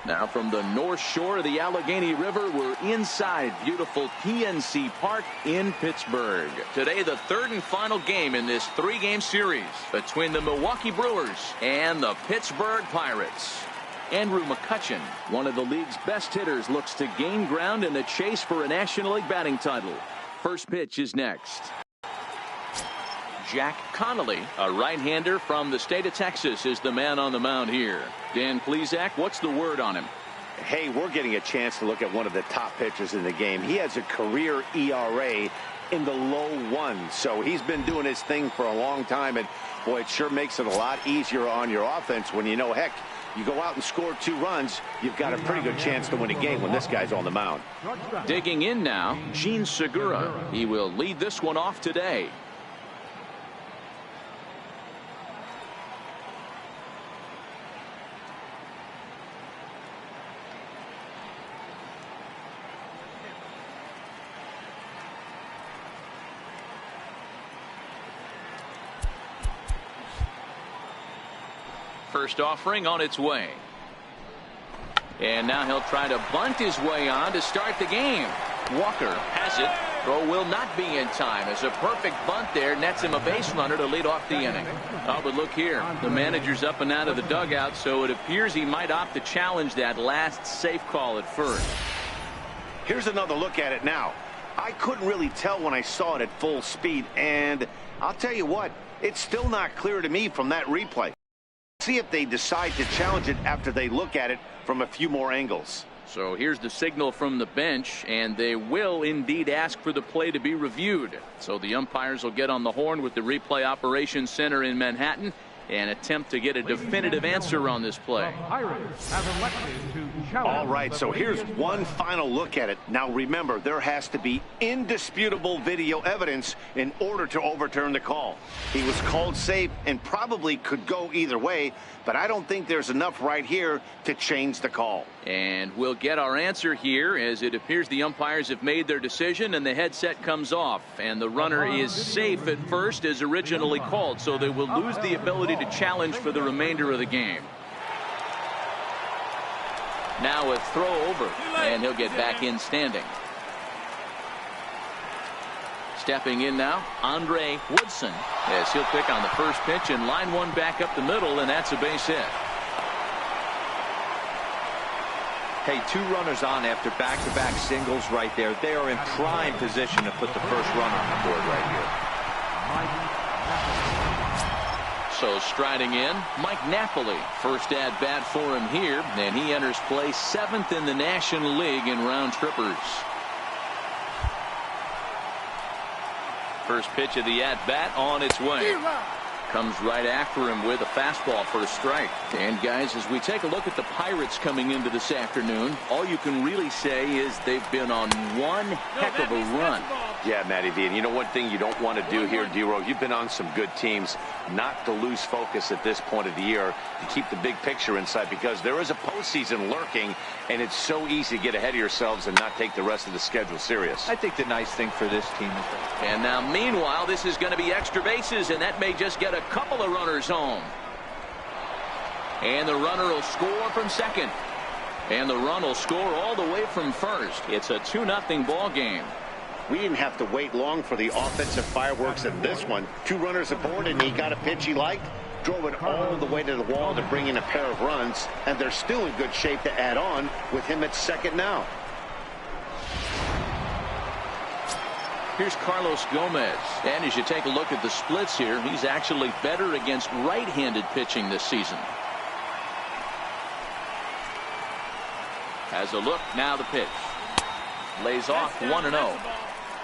Now from the north shore of the Allegheny River, we're inside beautiful PNC Park in Pittsburgh. Today, the third and final game in this three-game series between the Milwaukee Brewers and the Pittsburgh Pirates. Andrew McCutchen, one of the league's best hitters, looks to gain ground in the chase for a National League batting title. First pitch is next. Jack Connolly, a right-hander from the state of Texas, is the man on the mound here. Dan Plesac, what's the word on him? Hey, we're getting a chance to look at one of the top pitchers in the game. He has a career ERA in the low ones, so he's been doing his thing for a long time, and boy, it sure makes it a lot easier on your offense when you know, heck, you go out and score 2 runs, you've got a pretty good chance to win a game when this guy's on the mound. Digging in now, Gene Segura. He will lead this one off today. First offering on its way. And now he'll try to bunt his way on to start the game. Walker has it. Throw will not be in time as a perfect bunt there nets him a base runner to lead off the inning. Oh, but look here. The manager's up and out of the dugout, so it appears he might opt to challenge that last safe call at first. Here's another look at it now. I couldn't really tell when I saw it at full speed, and I'll tell you what, it's still not clear to me from that replay. See if they decide to challenge it after they look at it from a few more angles. So here's the signal from the bench, and they will indeed ask for the play to be reviewed. So the umpires will get on the horn with the replay operations center in Manhattan and attempt to get a definitive answer on this play. All right, so here's one final look at it. Now remember, there has to be indisputable video evidence in order to overturn the call. He was called safe and probably could go either way, but I don't think there's enough right here to change the call. And we'll get our answer here as it appears the umpires have made their decision and the headset comes off and the runner is safe at first as originally called, so they will lose the ability to challenge for the remainder of the game. Now a throw over and he'll get back in standing. Stepping in now, Andre Woodson, as he'll pick on the first pitch and line one back up the middle, and that's a base hit. Hey, 2 runners on after back-to-back singles right there. They are in prime position to put the first run on the board right here. So striding in, Mike Napoli, first at bat for him here, and he enters play 7th in the National League in round trippers. First pitch of the at-bat on its way. Comes right after him with a fastball for a strike. And guys, as we take a look at the Pirates coming into this afternoon, all you can really say is they've been on one heck of a run. Yeah, Matty V, and you know one thing you don't want to do here, D-Row, you've been on some good teams, not to lose focus at this point of the year, to keep the big picture inside, because there is a postseason lurking, and it's so easy to get ahead of yourselves and not take the rest of the schedule serious. I think the nice thing for this team is that. And now, meanwhile, this is going to be extra bases, and that may just get a couple of runners home. And the runner will score from second. And the run will score all the way from first. It's a 2-0 ball game. We didn't have to wait long for the offensive fireworks in this one. 2 runners aboard, and he got a pitch he liked, drove it all the way to the wall to bring in a pair of runs, and they're still in good shape to add on with him at second now. Here's Carlos Gomez, and as you take a look at the splits here, he's actually better against right-handed pitching this season. Has a look, now the pitch. Lays off 1-0.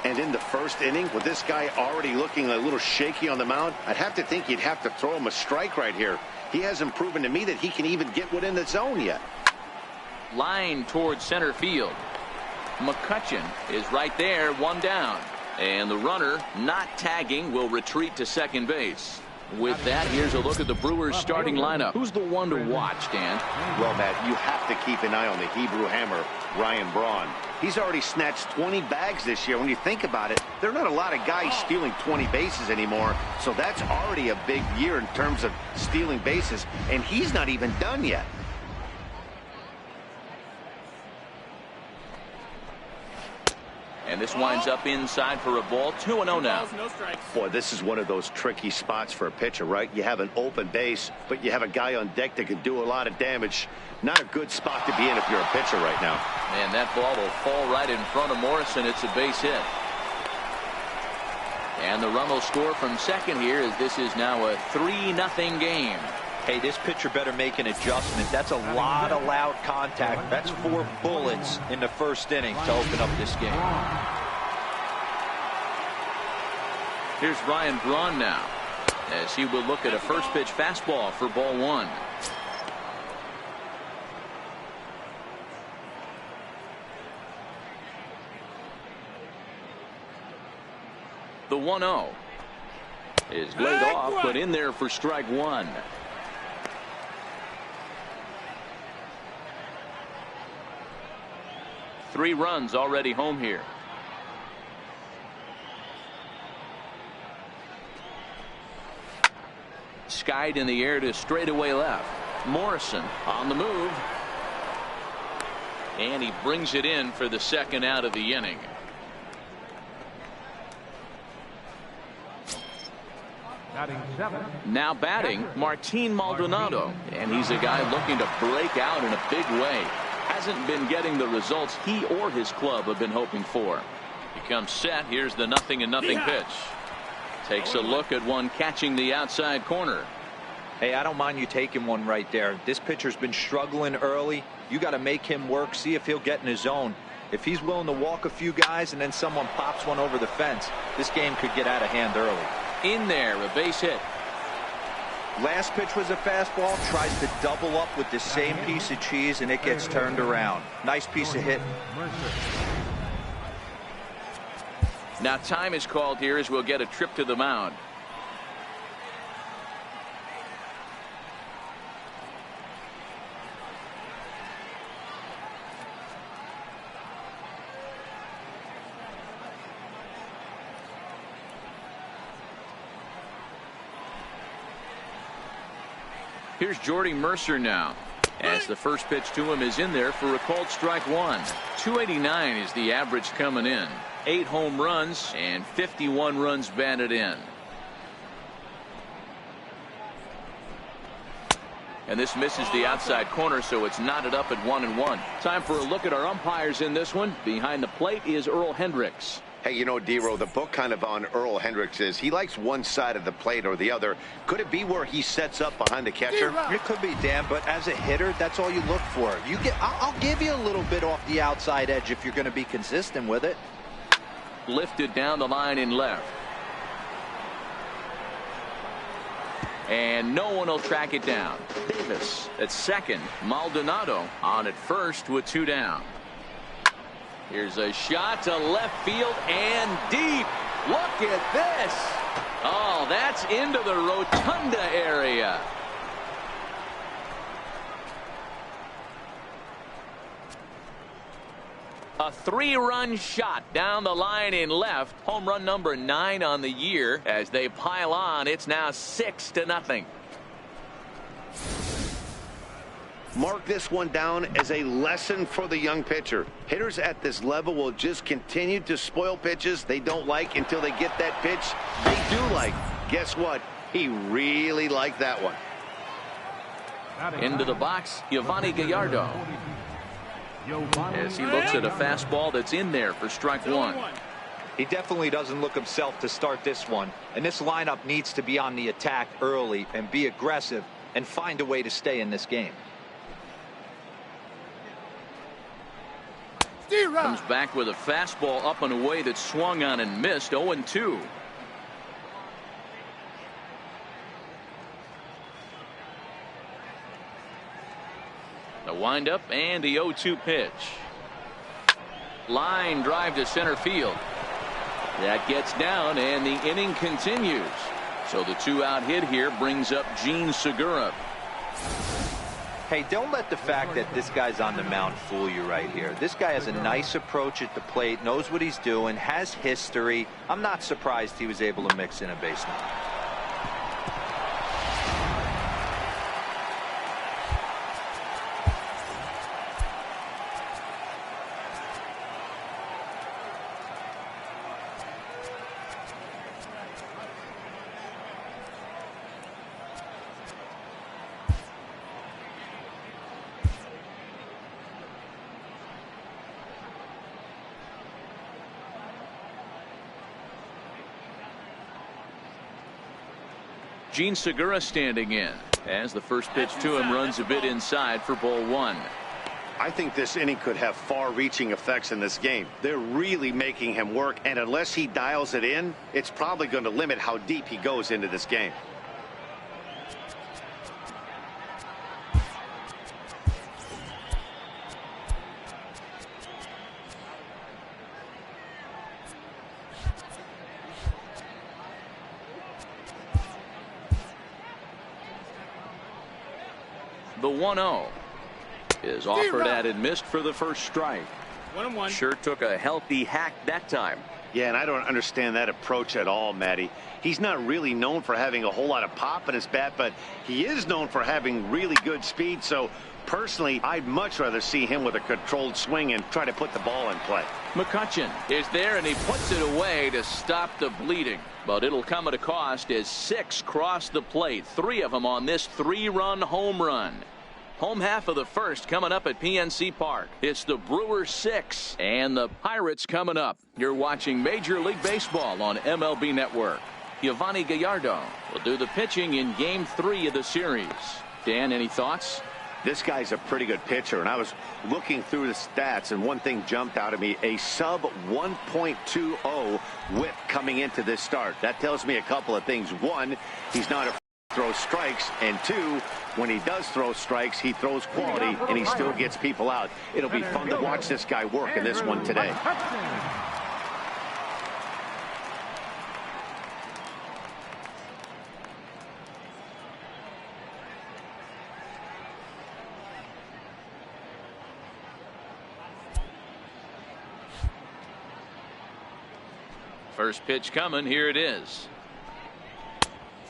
And in the first inning, with this guy already looking a little shaky on the mound, I'd have to think you'd have to throw him a strike right here. He hasn't proven to me that he can even get within the zone yet. Line towards center field. McCutchen is right there, 1 down. And the runner, not tagging, will retreat to second base. With that, here's a look at the Brewers starting lineup. Who's the one to watch, Dan? Well, Matt, you have to keep an eye on the Hebrew Hammer, Ryan Braun. He's already snatched 20 bags this year. When you think about it, there are not a lot of guys stealing 20 bases anymore, so that's already a big year in terms of stealing bases, and he's not even done yet. And this winds up inside for a ball. 2-0 now. Boy, this is one of those tricky spots for a pitcher, right? You have an open base, but you have a guy on deck that can do a lot of damage. Not a good spot to be in if you're a pitcher right now. And that ball will fall right in front of Morrison. It's a base hit. And the run will score from second here, as this is now a 3-0 game. Hey, this pitcher better make an adjustment. That's a lot of loud contact. That's 4 bullets in the first inning to open up this game. Here's Ryan Braun now, as he will look at a first pitch fastball for ball 1. The 1-0 is laid off, but in there for strike 1. Three runs already home here. Skied in the air to straightaway left. Morrison on the move. And he brings it in for the second out of the inning. Now batting, Martin Maldonado. And he's a guy looking to break out in a big way. Hasn't been getting the results he or his club have been hoping for. He comes set. Here's the 0-0 pitch. Takes a look at one catching the outside corner. Hey, I don't mind you taking one right there. This pitcher's been struggling early. You got to make him work, see if he'll get in his zone. If he's willing to walk a few guys and then someone pops one over the fence, this game could get out of hand early. In there, a base hit. Last pitch was a fastball, tries to double up with the same piece of cheese, and it gets turned around. Nice piece of hitting. Now time is called here, as we'll get a trip to the mound. Here's Jordy Mercer now, as the first pitch to him is in there for a called strike 1. 289 is the average coming in. 8 home runs and 51 runs batted in. And this misses the outside corner, so it's knotted up at 1-1. Time for a look at our umpires in this one. Behind the plate is Earl Hendricks. Hey, you know, D-Row, the book kind of on Earl Hendricks is he likes one side of the plate or the other. Could it be where he sets up behind the catcher? It could be, Dan, but as a hitter, that's all you look for. I'll give you a little bit off the outside edge if you're going to be consistent with it. Lifted down the line in left. And no one will track it down. Davis at second. Maldonado on at first with 2 down. Here's a shot to left field and deep. Look at this. Oh, that's into the rotunda area. A 3-run shot down the line in left. Home run number 9 on the year. As they pile on, it's now 6-0. Mark this one down as a lesson for the young pitcher. Hitters at this level will just continue to spoil pitches they don't like until they get that pitch they do like. Guess what? He really liked that one. Into the box, Giovanni Gallardo, as he looks at a fastball that's in there for strike 1. He definitely doesn't look himself to start this one, and this lineup needs to be on the attack early and be aggressive and find a way to stay in this game. Comes back with a fastball up and away that swung on and missed. 0-2. The windup and the 0-2 pitch. Line drive to center field. That gets down and the inning continues. So the 2-out hit here brings up Gene Segura. Hey, don't let the fact that this guy's on the mound fool you right here. This guy has a nice approach at the plate, knows what he's doing, has history. I'm not surprised he was able to mix in a base knock. Gene Segura standing in, as the first pitch to him runs a bit inside for ball one. I think this inning could have far-reaching effects in this game. They're really making him work, and unless he dials it in, it's probably going to limit how deep he goes into this game. The 1-0 is offered at and missed for the first strike. 1-1. Sure took a healthy hack that time. Yeah, and I don't understand that approach at all, Matty. He's not really known for having a whole lot of pop in his bat, but he is known for having really good speed. So personally, I'd much rather see him with a controlled swing and try to put the ball in play. McCutchen is there, and he puts it away to stop the bleeding. But it'll come at a cost as 6 cross the plate. 3 of them on this 3-run home run. Home half of the first coming up at PNC Park. It's the Brewers 6 and the Pirates coming up. You're watching Major League Baseball on MLB Network. Giovanni Gallardo will do the pitching in Game 3 of the series. Dan, any thoughts? This guy's a pretty good pitcher, and I was looking through the stats, and one thing jumped out at me: a sub 1.20 whip coming into this start. That tells me a couple of things. One, he's not afraid to throw strikes, and 2, when he does throw strikes, he throws quality, and he still gets people out. It'll be fun to watch this guy work in this one today. First pitch coming. Here it is.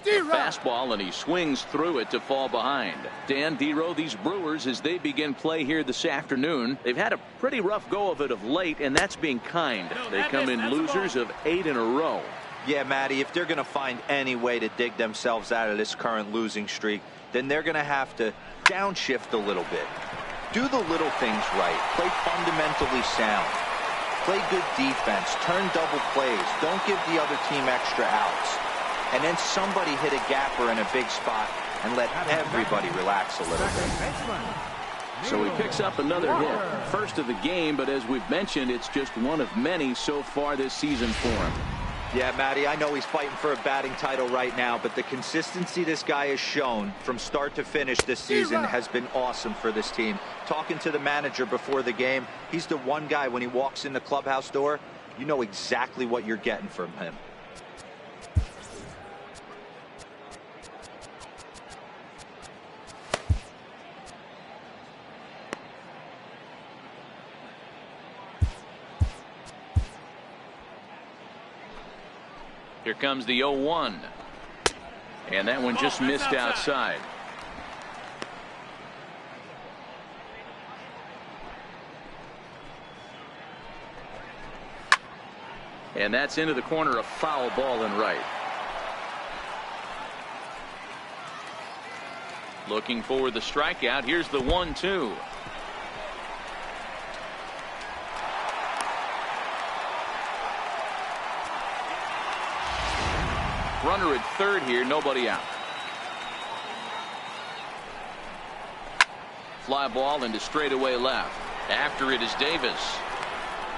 Fastball, and he swings through it to fall behind. Dan, D-Row, these Brewers, as they begin play here this afternoon, they've had a pretty rough go of it of late, and that's being kind. They come in losers of 8 in a row. Yeah, Matty, if they're going to find any way to dig themselves out of this current losing streak, then they're going to have to downshift a little bit. Do the little things right. Play fundamentally sound. Play good defense. Turn double plays. Don't give the other team extra outs. And then somebody hit a gapper in a big spot and let everybody relax a little bit. So he picks up another hit. First of the game, but as we've mentioned, it's just one of many so far this season for him. Yeah, Matty, I know he's fighting for a batting title right now, but the consistency this guy has shown from start to finish this season has been awesome for this team. Talking to the manager before the game, he's the one guy when he walks in the clubhouse door, you know exactly what you're getting from him. Here comes the 0-1. And that one just missed outside. And that's into the corner, a foul ball and right. Looking for the strikeout. Here's the 1-2. Runner at third here, nobody out. Fly ball into straightaway left. After it is Davis.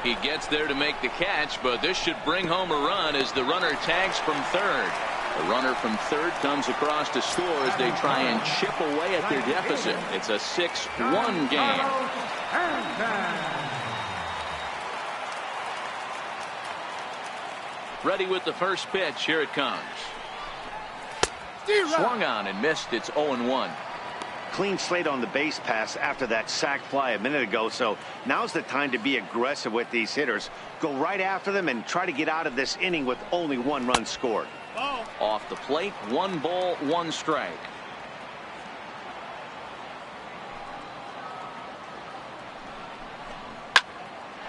He gets there to make the catch, but this should bring home a run as the runner tags from third. The runner from third comes across to score as they try and chip away at their deficit. It's a 6-1 game. Ready with the first pitch. Here it comes. Swung on and missed. It's 0-1. Clean slate on the base pass after that sac fly a minute ago, so now's the time to be aggressive with these hitters. Go right after them and try to get out of this inning with only 1 run scored. Off the plate, 1 ball, 1 strike.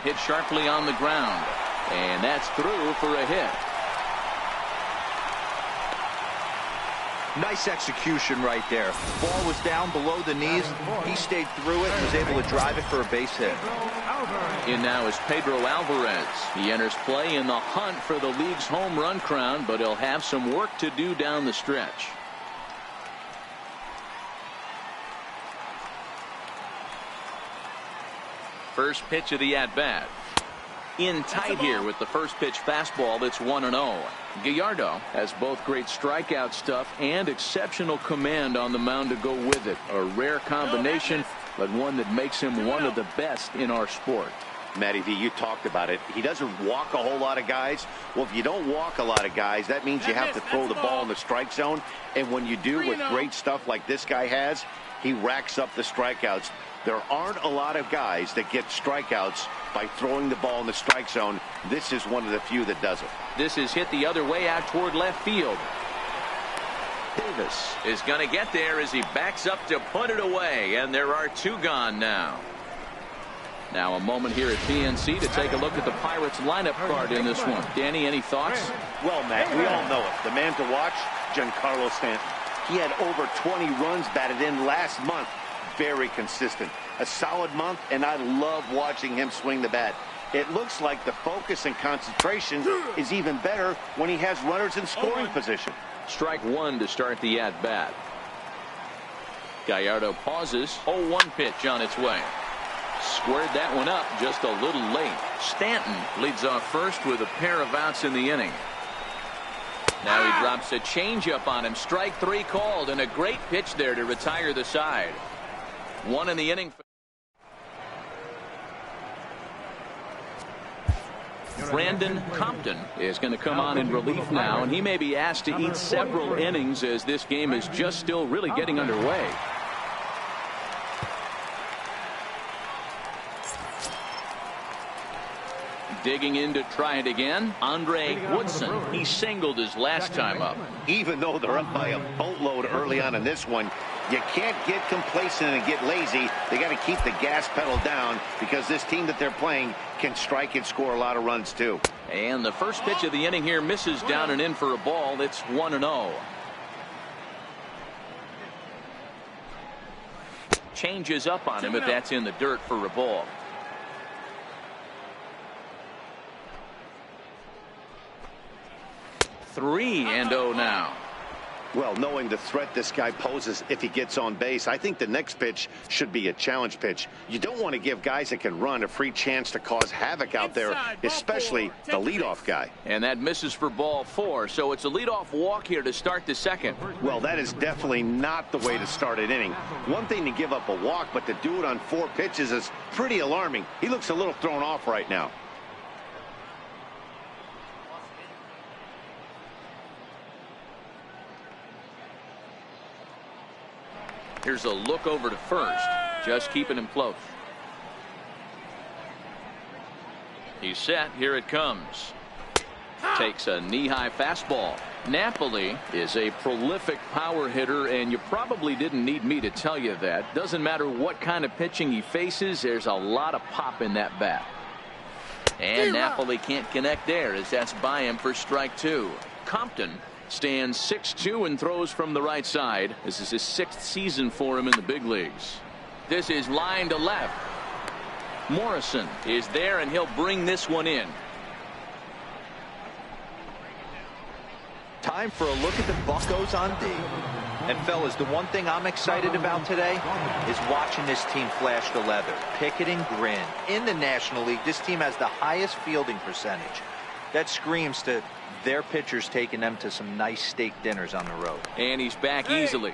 Hit sharply on the ground, and that's through for a hit. Nice execution right there. Ball was down below the knees. He stayed through it and was able to drive it for a base hit. In now is Pedro Alvarez. He enters play in the hunt for the league's home run crown, but he'll have some work to do down the stretch. First pitch of the at-bat. In tight here with the first pitch fastball that's 1-0. Gallardo has both great strikeout stuff and exceptional command on the mound to go with it. A rare combination, but one that makes him one of the best in our sport. Matty V, you talked about it. He doesn't walk a whole lot of guys. Well, if you don't walk a lot of guys, that means you have to throw the ball in the strike zone. And when you do with great stuff like this guy has, he racks up the strikeouts. There aren't a lot of guys that get strikeouts by throwing the ball in the strike zone. This is one of the few that does it. This is hit the other way out toward left field. Davis is going to get there as he backs up to put it away, and there are two gone now. Now a moment here at PNC to take a look at the Pirates lineup card in this one. Danny, any thoughts? Well, Matt, we all know it. The man to watch, Giancarlo Stanton. He had over 20 runs batted in last month. Very consistent. A solid month, and I love watching him swing the bat. It looks like the focus and concentration is even better when he has runners in scoring position. Strike one to start the at-bat. Gallardo pauses. 0-1 pitch on its way. Squared that one up just a little late. Stanton leads off first with a pair of outs in the inning. Now he drops a changeup on him. Strike three called, and a great pitch there to retire the side. One in the inning. Brandon Compton is going to come on in relief now, and he may be asked to eat several innings as this game is just still really getting underway. Digging in to try it again, Andre Woodson. He singled his last time up. Even though they're up by a boatload early on in this one, you can't get complacent and get lazy. They got to keep the gas pedal down because this team that they're playing can strike and score a lot of runs too. And the first pitch of the inning here misses down and in for a ball. It's 1-0. Changes up on him if that's in the dirt for a ball. Three and 0 now. Well, knowing the threat this guy poses if he gets on base, I think the next pitch should be a challenge pitch. You don't want to give guys that can run a free chance to cause havoc out there, especially the leadoff guy. And that misses for ball 4, so it's a leadoff walk here to start the second. Well, that is definitely not the way to start an inning. One thing to give up a walk, but to do it on 4 pitches is pretty alarming. He looks a little thrown off right now. Here's a look over to first, just keeping him close. He's set. Here it comes. Takes a knee-high fastball. Napoli is a prolific power hitter, and you probably didn't need me to tell you that. Doesn't matter what kind of pitching he faces, there's a lot of pop in that bat. And Napoli can't connect there as that's by him for strike 2. Compton stands 6'2" and throws from the right side. This is his 6th season for him in the big leagues. This is line to left. Morrison is there, and he'll bring this one in. Time for a look at the Buccos on D. And fellas, the one thing I'm excited about today is watching this team flash the leather, pick it and grin. In the National League, this team has the highest fielding percentage. That screams to their pitchers taking them to some nice steak dinners on the road. And he's back easily.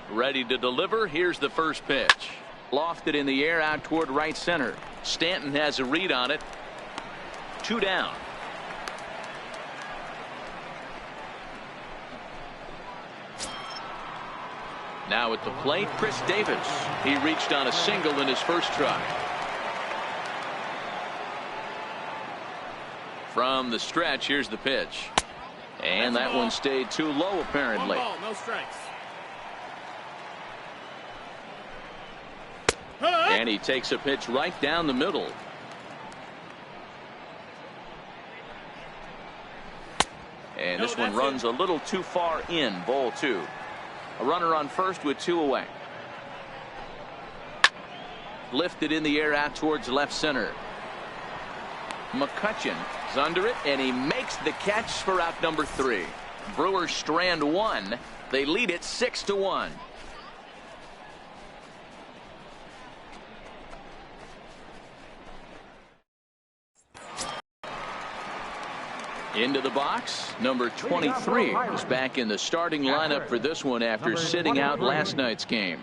Ready to deliver. Here's the first pitch. Lofted in the air out toward right center. Stanton has a read on it. 2 down. Now at the plate, Chris Davis. He reached on a single in his first try. From the stretch, here's the pitch. And that one stayed too low, apparently. 1 ball, no strikes. And he takes a pitch right down the middle. And this one runs a little too far in, ball 2. A runner on first with 2 away. Lifted in the air out towards left center. McCutcheon is under it, and he makes the catch for out number 3. Brewers strand 1. They lead it 6-1. Into the box, number 23 is back in the starting lineup for this one after sitting out last night's game.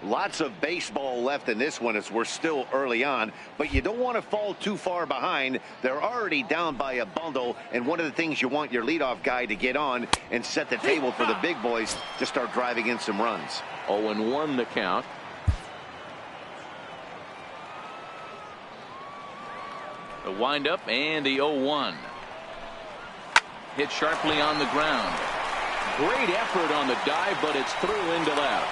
Lots of baseball left in this one as we're still early on, but you don't want to fall too far behind. They're already down by a bundle, and one of the things you want your leadoff guy to get on and set the table for the big boys to start driving in some runs. 0-1 the count. The windup and the 0-1. Hit sharply on the ground. Great effort on the dive, but it's through into left.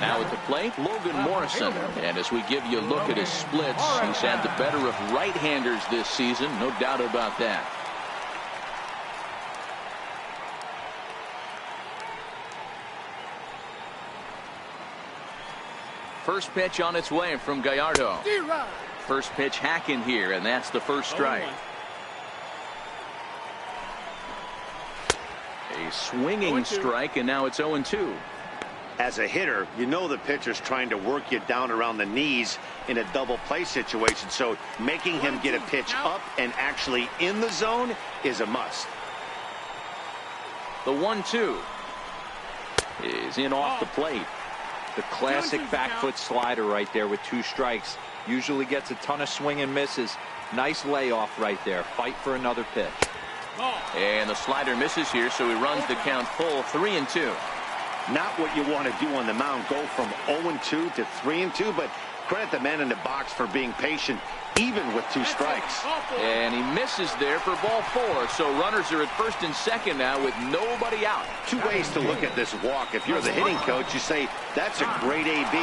Now at the plate, Logan Morrison. And as we give you a look at his splits, he's had the better of right-handers this season, no doubt about that. First pitch on its way from Gallardo. First pitch hacking here, and that's the first strike. A swinging strike, and now it's 0-2. As a hitter, you know the pitcher's trying to work you down around the knees in a double play situation, so making him get a pitch up and actually in the zone is a must. The 1-2 is in off the plate. The classic back foot slider right there with 2 strikes. Usually gets a ton of swing and misses. Nice layoff right there. Fight for another pitch. And the slider misses here, so he runs the count full, 3-2. Not what you want to do on the mound, go from 0-2 to 3-2, but credit the man in the box for being patient, even with 2 strikes. And he misses there for ball 4, so runners are at first and second now with nobody out. 2 ways to look at this walk. If you're the hitting coach, you say, that's a great AB.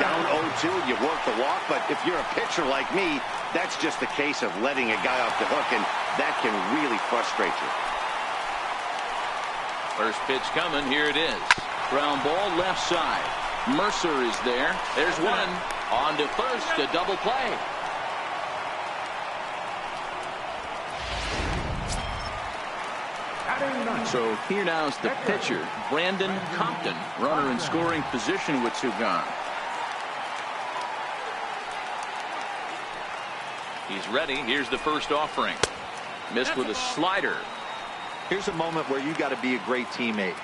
Down 0-2, you work the walk, but if you're a pitcher like me, that's just a case of letting a guy off the hook, and that can really frustrate you. First pitch coming, here it is. Ground ball left side. Mercer is there. There's one. On to first, a double play. So here now is the pitcher, Brandon Compton, runner in scoring position with 2 gone. He's ready. Here's the first offering. Missed with a slider. Here's a moment where you got to be a great teammate.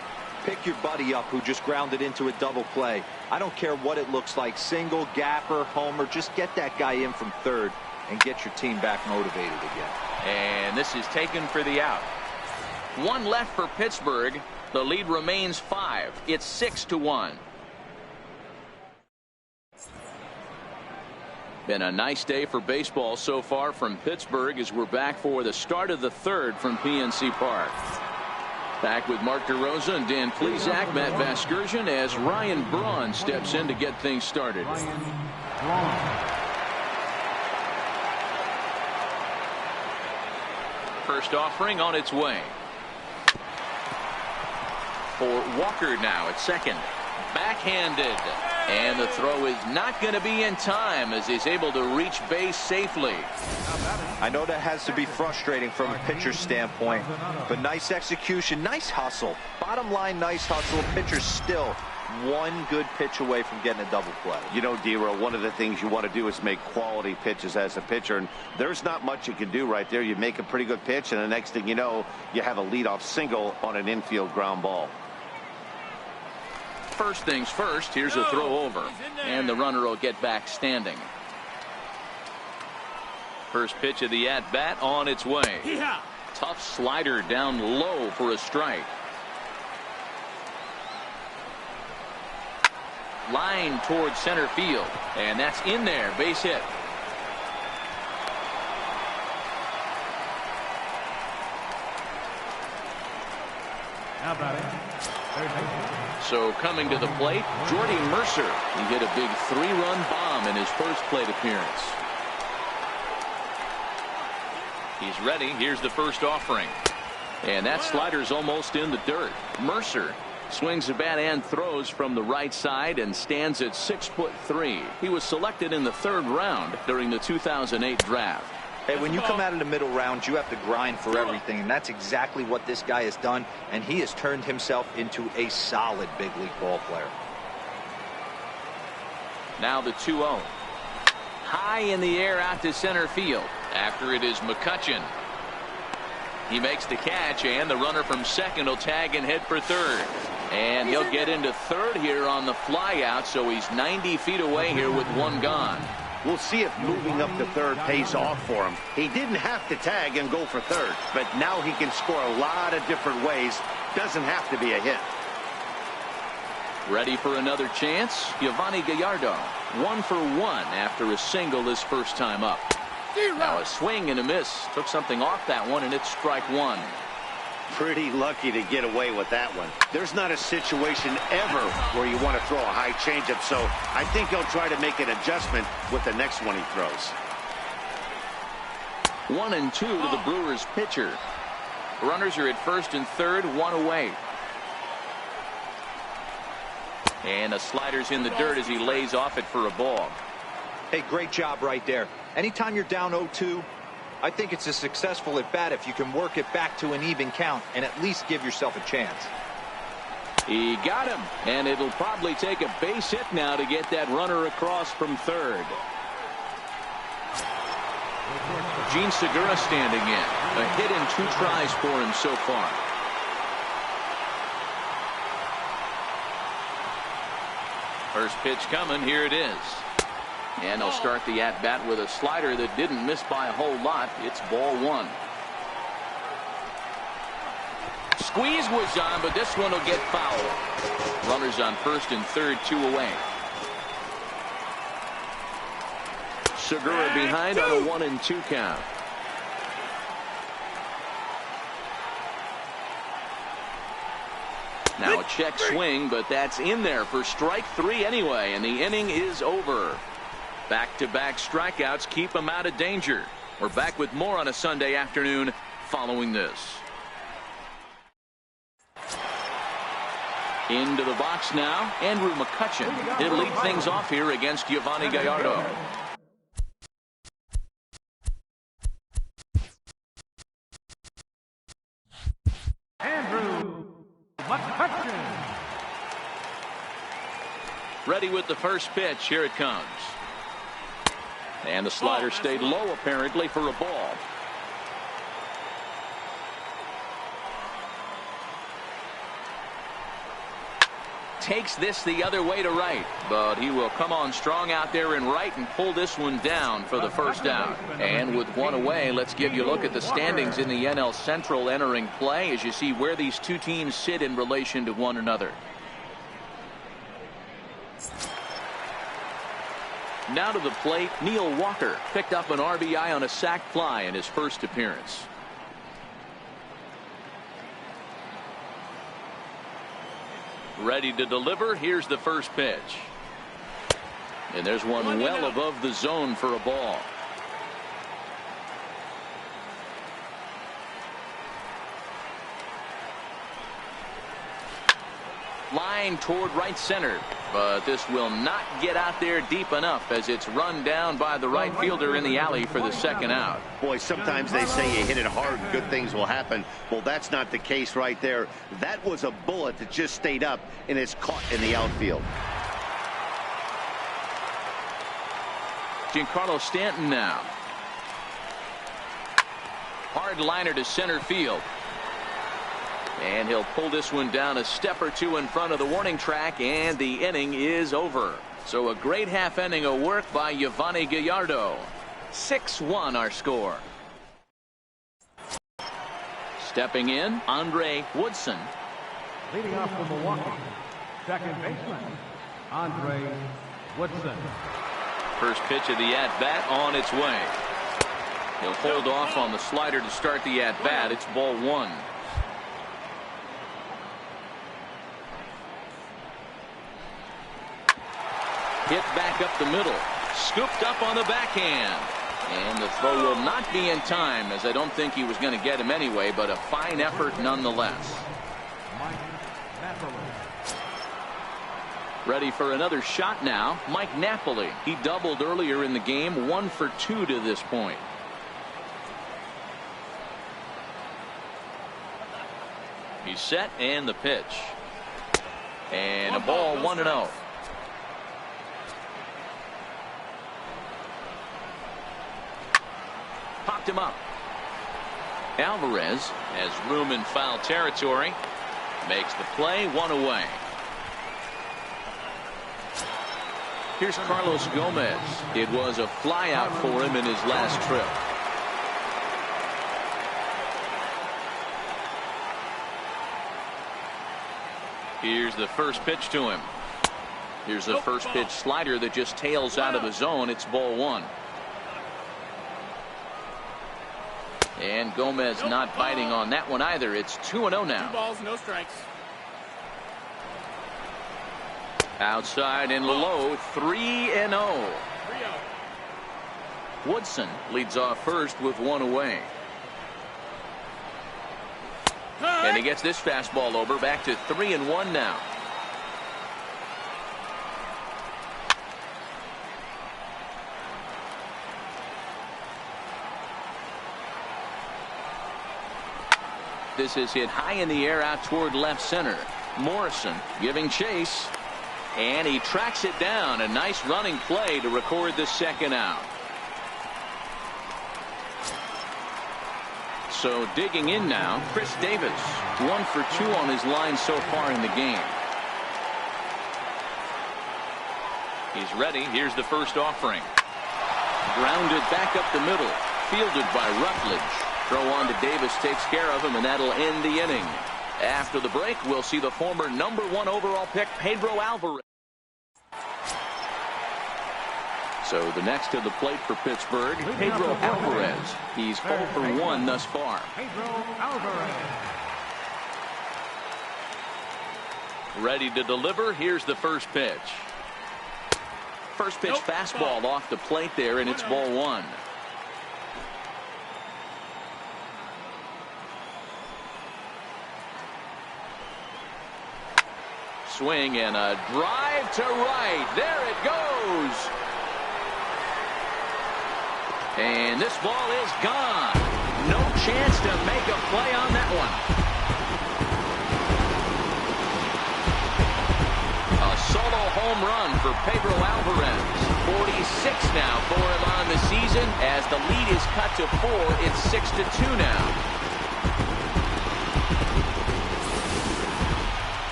Pick your buddy up who just grounded into a double play. I don't care what it looks like, single, gapper, homer, just get that guy in from third and get your team back motivated again. And this is taken for the out. 1 left for Pittsburgh. The lead remains 5. It's 6-1. Been a nice day for baseball so far from Pittsburgh as we're back for the start of the 3rd from PNC Park. Back with Mark DeRosa and Dan Plesac, Matt Vasgersian as Ryan Braun steps in to get things started. First offering on its way. For Walker now at second. Backhanded. And the throw is not going to be in time as he's able to reach base safely. I know that has to be frustrating from a pitcher's standpoint, but nice execution, nice hustle. Bottom line, nice hustle. Pitcher's still 1 good pitch away from getting a double play. You know, D-Row, one of the things you want to do is make quality pitches as a pitcher, and there's not much you can do right there. You make a pretty good pitch, and the next thing you know, you have a leadoff single on an infield ground ball. First things first, here's a throw over, and the runner will get back standing. First pitch of the at-bat on its way. Tough slider down low for a strike. Line towards center field, and that's in there, base hit. How about it? So coming to the plate, Jordy Mercer. He hit a big 3-run bomb in his first plate appearance. He's ready. Here's the first offering. And that slider's almost in the dirt. Mercer swings the bat and throws from the right side and stands at 6'3". He was selected in the 3rd round during the 2008 draft. Hey, when you come out of the middle rounds, you have to grind for everything, and that's exactly what this guy has done, and he has turned himself into a solid big league ball player. Now the 2-0. high in the air out to center field. After it is McCutchen. He makes the catch, and the runner from second will tag and head for third. And he'll get into third here on the fly out, so he's 90 feet away here with one gone. We'll see if moving up to third pays off for him. He didn't have to tag and go for third, but now he can score a lot of different ways. Doesn't have to be a hit. Ready for another chance? Yovani Gallardo, 1 for 1 after a single his first time up. Now a swing and a miss. Took something off that one, and it's strike one. Pretty lucky to get away with that one. There's not a situation ever where you want to throw a high changeup, so I think he'll try to make an adjustment with the next one he throws. 1-2 to the Brewers pitcher. Runners are at first and third, one away. And the slider's in the dirt as he lays off it for a ball. Hey, great job right there. Anytime you're down 0-2, I think it's a successful at bat if you can work it back to an even count and at least give yourself a chance. He got him, and it'll probably take a base hit now to get that runner across from third. Gene Segura standing in. A hit in 2 tries for him so far. First pitch coming. Here it is. And they'll start the at-bat with a slider that didn't miss by a whole lot. It's ball one. Squeeze was on, but this one will get foul. Runners on first and third, 2 away. Segura behind on a 1-2 count. Now a check swing, but that's in there for strike 3 anyway, and the inning is over. Back-to-back strikeouts keep him out of danger. We're back with more on a Sunday afternoon following this. Into the box now, Andrew McCutchen. He'll lead things off here against Yovani Gallardo. Andrew McCutchen. Ready with the first pitch. Here it comes. And the slider stayed low apparently for a ball. Takes this the other way to right, but he will come on strong out there in right and pull this one down for the first out. And with one away, let's give you a look at the standings in the NL Central entering play as you see where these two teams sit in relation to one another. Now to the plate, Neil Walker picked up an RBI on a sac fly in his first appearance. Ready to deliver. Here's the first pitch. And there's one well above the zone for a ball. Line toward right center, but this will not get out there deep enough as it's run down by the right fielder in the alley for the second out. Boy, sometimes they say you hit it hard and good things will happen. Well, that's not the case right there. That was a bullet that just stayed up and is caught in the outfield. Giancarlo Stanton now. Hard liner to center field. And he'll pull this one down a step or two in front of the warning track, and the inning is over. So a great half inning of work by Yovani Gallardo. 6-1 our score. Stepping in, Andre Woodson. Leading off for Milwaukee, second baseman, Andre Woodson. First pitch of the at-bat on its way. He'll hold off on the slider to start the at-bat. It's ball one. Hit back up the middle. Scooped up on the backhand. And the throw will not be in time, as I don't think he was going to get him anyway, but a fine effort nonetheless. Ready for another shot now, Mike Napoli. He doubled earlier in the game, 1 for 2 to this point. He's set, and the pitch. And a ball, 1-0. him up. Alvarez has room in foul territory. Makes the play, 1 away. Here's Carlos Gomez. It was a flyout for him in his last trip. Here's the first pitch to him. Here's the first pitch slider that just tails out of the zone. It's ball 1. And Gomez not biting on that one either. It's 2-0 now. 2 balls, no strikes. Outside and low, 3-0. 3-0. Woodson leads off first with 1 away. And he gets this fastball over, back to 3-1 now. This is hit high in the air out toward left center. Morrison giving chase. And he tracks it down. A nice running play to record the second out. So digging in now, Chris Davis. 1 for 2 on his line so far in the game. He's ready. Here's the first offering. Grounded back up the middle. Fielded by Rutledge. Throw on to Davis takes care of him, and that'll end the inning. After the break, we'll see the former #1 overall pick, Pedro Alvarez. So the next to the plate for Pittsburgh, Pedro Alvarez. He's 0 for 1 thus far. Pedro Alvarez. Ready to deliver. Here's the first pitch. First pitch fastball off the plate there, and it's ball 1. Swing and a drive to right. There it goes. And this ball is gone. No chance to make a play on that one. A solo home run for Pedro Alvarez. 46 now for him on the season. As the lead is cut to 4, it's 6-2 now.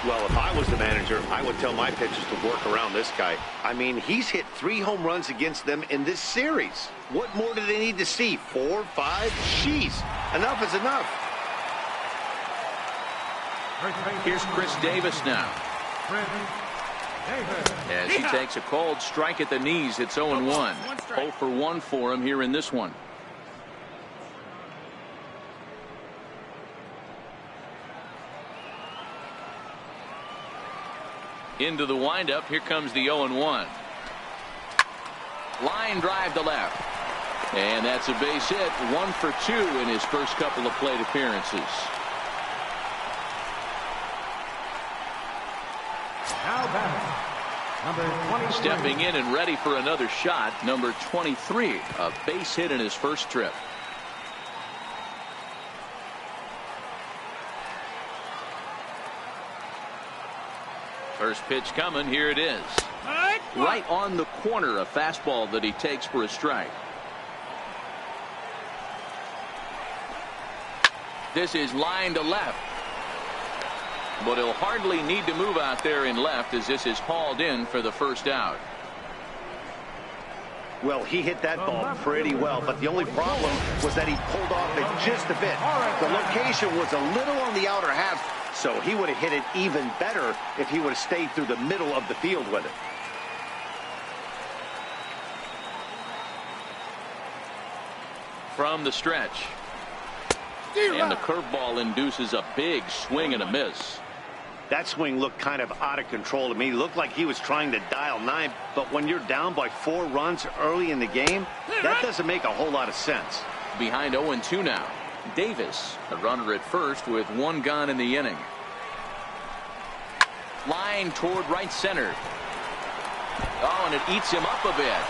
Well, if I was the manager, I would tell my pitchers to work around this guy. I mean, he's hit 3 home runs against them in this series. What more do they need to see? 4, 5? Jeez. Enough is enough. Here's Chris Davis now. As he takes a cold strike at the knees, it's 0-1. 0 for 1 for him here in this one. Into the windup. Here comes the 0-1. Line drive to left. And that's a base hit. 1 for 2 in his first couple of plate appearances. Now batting, number 23. Stepping in and ready for another shot, number 23. A base hit in his first trip. First pitch coming. Here it is. Right on the corner, a fastball that he takes for a strike. This is line to left. But he'll hardly need to move out there in left, as this is hauled in for the first out. Well, he hit that ball pretty well, but the only problem was that he pulled off it just a bit. The location was a little on the outer half, so he would have hit it even better if he would have stayed through the middle of the field with it. From the stretch. And the curveball induces a big swing and a miss. That swing looked kind of out of control to me. It looked like he was trying to dial 9, but when you're down by 4 runs early in the game, that doesn't make a whole lot of sense. Behind 0-2 now. Davis, a runner at first with 1 gone in the inning. Line toward right center. Oh, and it eats him up a bit.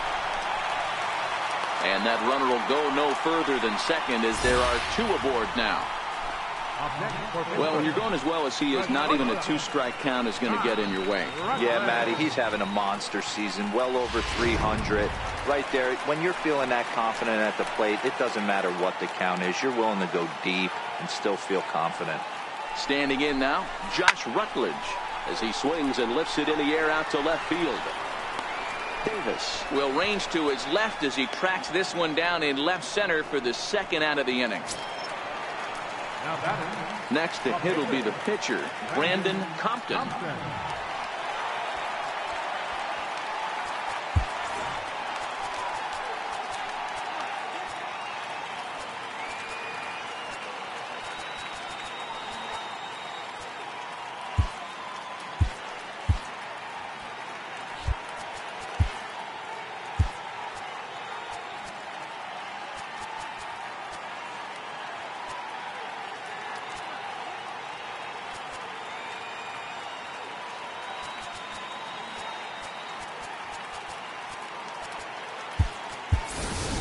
And that runner will go no further than second, as there are 2 aboard now. Well, when you're going as well as he is, not even a two-strike count is going to get in your way. Yeah, Matty, he's having a monster season, well over 300. Right there, when you're feeling that confident at the plate, it doesn't matter what the count is. You're willing to go deep and still feel confident. Standing in now, Josh Rutledge, as he swings and lifts it in the air out to left field. Davis will range to his left as he tracks this one down in left center for the second out of the inning. Next to hit will be the pitcher, Brandon Compton.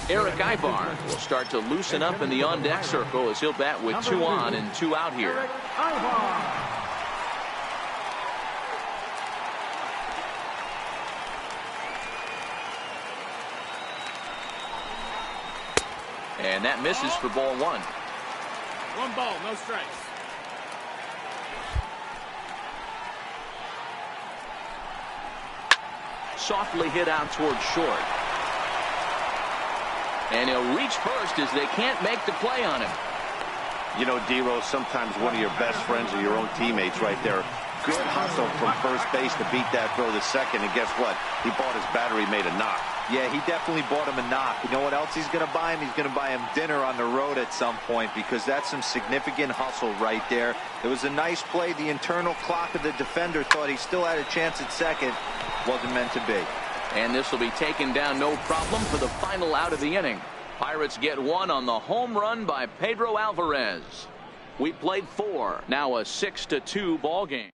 Eric Ivar will start to loosen up in the on-deck circle as he'll bat with 2 on and 2 out here. And that misses for ball 1. 1 ball, no strikes. Softly hit out towards short. And he'll reach first as they can't make the play on him. You know, D-Rose, sometimes one of your best friends are your own teammates right there. Good hustle from first base to beat that throw to second. And guess what? He bought his battery made a knock. Yeah, he definitely bought him a knock. You know what else he's going to buy him? He's going to buy him dinner on the road at some point, because that's some significant hustle right there. It was a nice play. The internal clock of the defender thought he still had a chance at second. Wasn't meant to be. And this will be taken down no problem for the final out of the inning. Pirates get 1 on the home run by Pedro Alvarez. We played 4. Now a 6-2 ball game.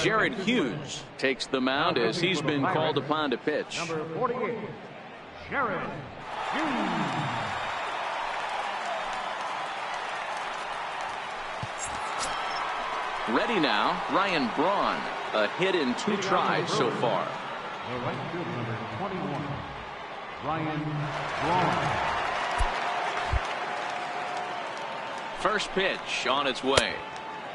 Jared Hughes takes the mound as he's been called upon to pitch. Number 48, Jared Hughes. Ready now, Ryan Braun. A hit in 2 tries so far. The right fielder, number 21, Ryan Braun. First pitch on its way.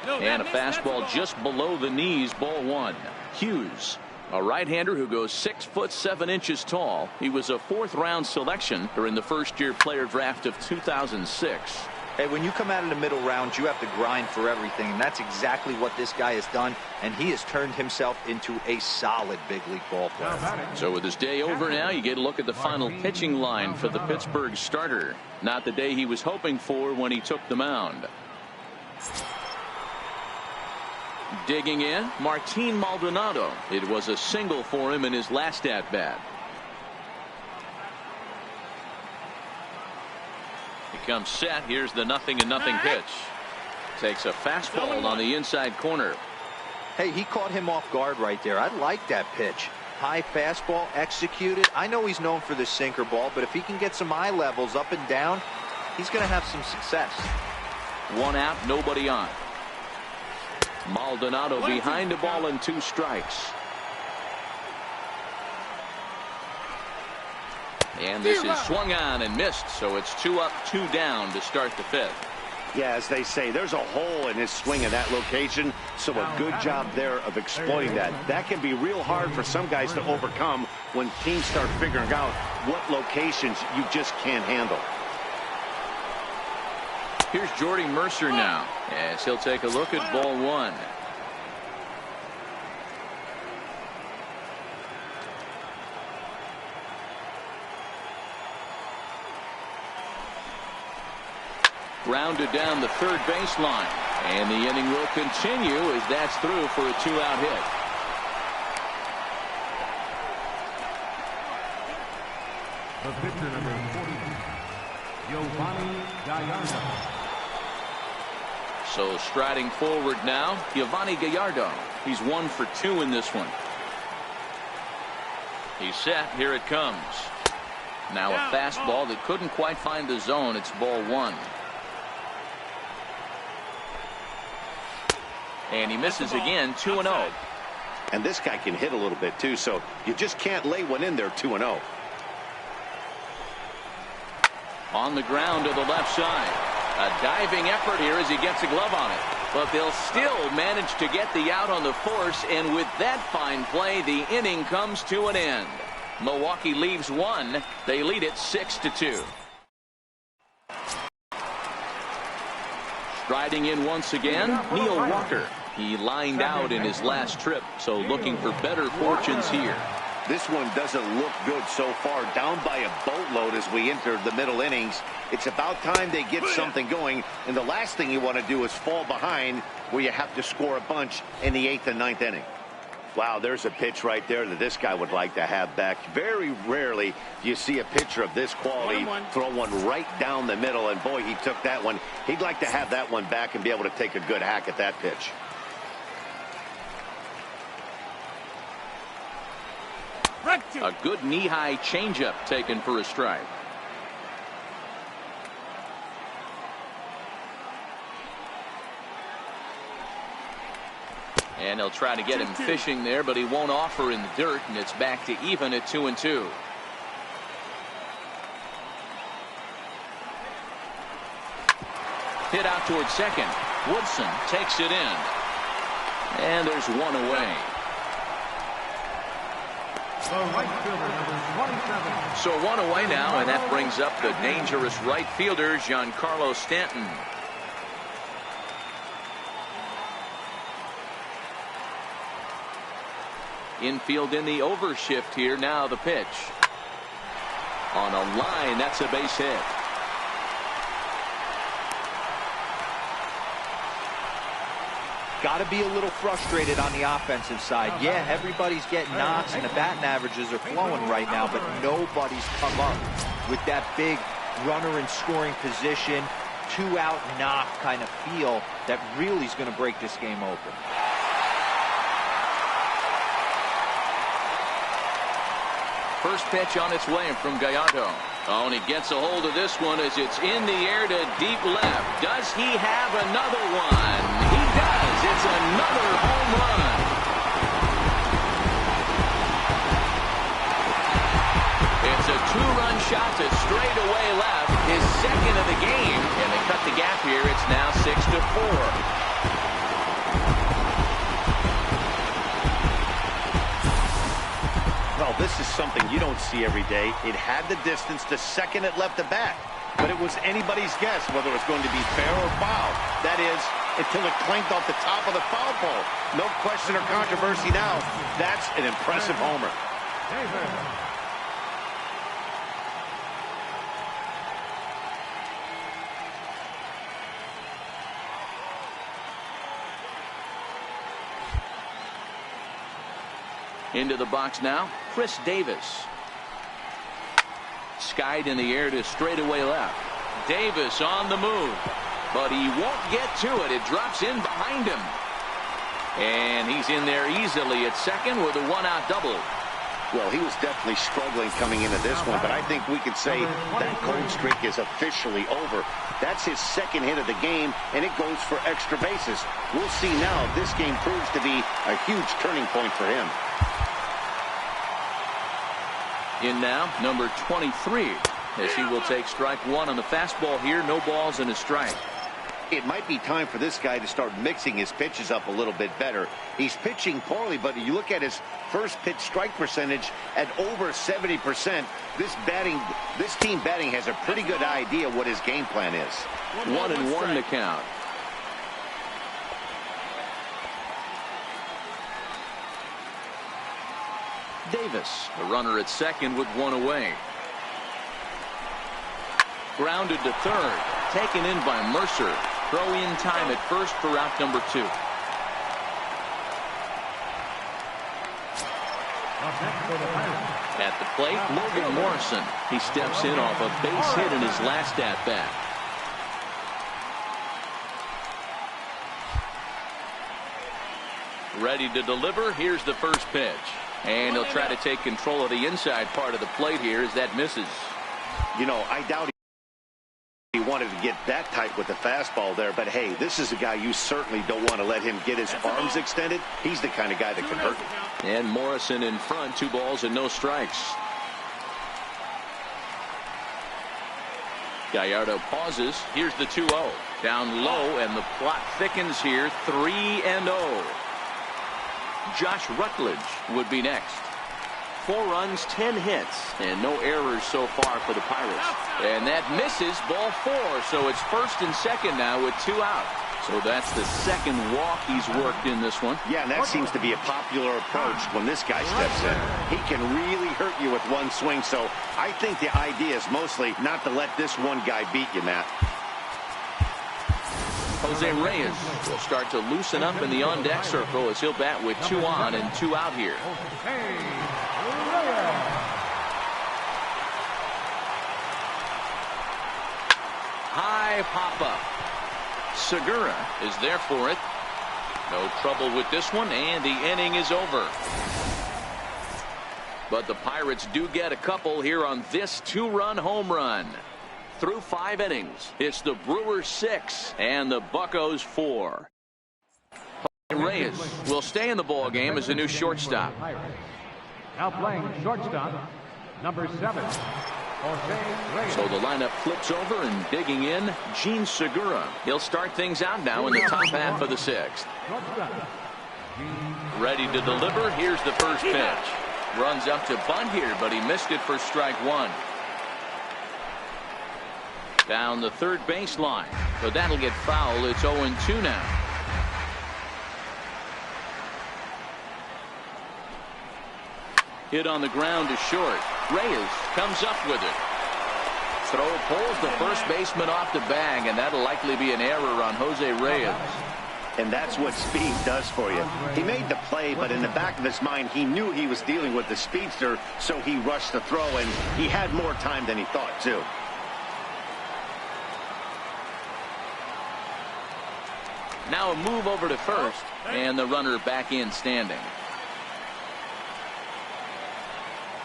And a fastball just below the knees, ball 1. Hughes, a right-hander who goes 6'7" tall. He was a 4th-round selection during the first-year player draft of 2006. Hey, when you come out of the middle rounds, you have to grind for everything, and that's exactly what this guy has done, and he has turned himself into a solid big league ball player. So with his day over now, you get a look at the final pitching line for the Pittsburgh starter. Not the day he was hoping for when he took the mound. Digging in, Martin Maldonado. It was a single for him in his last at-bat. He comes set. Here's the 0-0 pitch. Takes a fastball on the inside corner. Hey, he caught him off guard right there. I like that pitch. High fastball executed. I know he's known for the sinker ball, but if he can get some eye levels up and down, he's going to have some success. 1 out, nobody on. Maldonado behind the ball and 2 strikes. And this is swung on and missed, so it's 2 up, 2 down to start the 5th. Yeah, as they say, there's a hole in his swing in that location, so a good job there of exploiting that. That can be real hard for some guys to overcome when teams start figuring out what locations you just can't handle. Here's Jordy Mercer now, as he'll take a look at ball 1. Grounded down the third baseline, and the inning will continue as that's through for a 2-out hit. The pitcher, number 40, Giovanni Gallardo. So striding forward now, Giovanni Gallardo. He's 1 for 2 in this one. He's set. Here it comes. Now a fastball that couldn't quite find the zone. It's ball one. And he misses again, 2-0. And this guy can hit a little bit too, so you just can't lay one in there, 2-0. On the ground to the left side. A diving effort here as he gets a glove on it. But they'll still manage to get the out on the force, and with that fine play, the inning comes to an end. Milwaukee leaves one. They lead it 6-2. Striding in once again, Neil Walker. He lined out in his last trip, so looking for better fortunes here. This one doesn't look good so far. Down by a boatload as we enter the middle innings. It's about time they get something going, and the last thing you want to do is fall behind where you have to score a bunch in the 8th and 9th inning. Wow, there's a pitch right there that this guy would like to have back. Very rarely do you see a pitcher of this quality throw one right down the middle, and boy, he took that one. He'd like to have that one back and be able to take a good hack at that pitch. A good knee-high changeup taken for a strike. And they'll try to get him fishing there, but he won't offer in the dirt, and it's back to even at 2-2. Hit out towards second. Woodson takes it in. And there's one away. The right fielder, number 27. So one away now, and that brings up the dangerous right fielder, Giancarlo Stanton. Infield in the overshift here. Now the pitch. On a line, that's a base hit. Got to be a little frustrated on the offensive side. Yeah, everybody's getting knocks and the batting averages are flowing right now, but nobody's come up with that big runner in scoring position, 2-out knock kind of feel that really is going to break this game open. First pitch on its way from Gallardo. Oh, and he gets a hold of this one as it's in the air to deep left. Does he have another one? He does. It's another home run. It's a two-run shot to straightaway left, his second of the game, and they cut the gap here. It's now 6-4. Well, this is something you don't see every day. It had the distance to second at left the bat, but it was anybody's guess whether it was going to be fair or foul. That is, until it clanked off the top of the foul pole. No question or controversy now. That's an impressive homer. Into the box now, Chris Davis. Skied in the air to straightaway left. Davis on the move, but he won't get to it. It drops in behind him. And he's in there easily at second with a one-out double. Well, he was definitely struggling coming into this one, but I think we could say that cold streak is officially over. That's his second hit of the game, and it goes for extra bases. We'll see now if this game proves to be a huge turning point for him. In now, number 23, as he will take strike one on the fastball here. No balls and a strike. It might be time for this guy to start mixing his pitches up a little bit better. He's pitching poorly, but you look at his first pitch strike percentage at over 70%. This team batting has a pretty good idea what his game plan is. 1-1 to count. Davis, the runner at second with one away. Grounded to third, taken in by Mercer. Throw in time at first for out number 2. At the plate, Logan Morrison. He steps in off a base hit in his last at-bat. Ready to deliver. Here's the first pitch. And he'll try to take control of the inside part of the plate here as that misses. You know, I doubt he wanted to get that tight with the fastball there, but hey, this is a guy you certainly don't want to let him get his arms extended. He's the kind of guy that can hurt. And Morrison in front, 2 balls and no strikes. Gallardo pauses. Here's the 2-0. Down low, and the plot thickens here. 3-0. Josh Rutledge would be next. 4 runs, 10 hits, and no errors so far for the Pirates. And that misses, ball 4. So it's first and second now with 2 out. So that's the second walk he's worked in this one. Yeah, and that seems to be a popular approach when this guy steps in. He can really hurt you with one swing. So I think the idea is mostly not to let this one guy beat you, Matt. Jose Reyes will start to loosen up in the on-deck circle as he'll bat with 2 on and 2 out here. High pop-up. Segura is there for it. No trouble with this one, and the inning is over. But the Pirates do get a couple here on this 2-run home run. Through 5 innings, it's the Brewers 6 and the Buccos 4. Reyes will stay in the ball game as a new shortstop. Now playing shortstop, number 7. So the lineup flips over, and digging in, Gene Segura. He'll start things out now in the top half of the 6th. Ready to deliver. Here's the first pitch. Runs up to bunt here, but he missed it for strike 1. Down the third baseline, but that'll get foul. It's 0-2 now. Hit on the ground to short. Reyes comes up with it. Throw pulls the first baseman off the bag, and that'll likely be an error on Jose Reyes. And that's what speed does for you. He made the play, but in the back of his mind, he knew he was dealing with the speedster, so he rushed the throw, and he had more time than he thought, too. Now a move over to first, and the runner back in standing.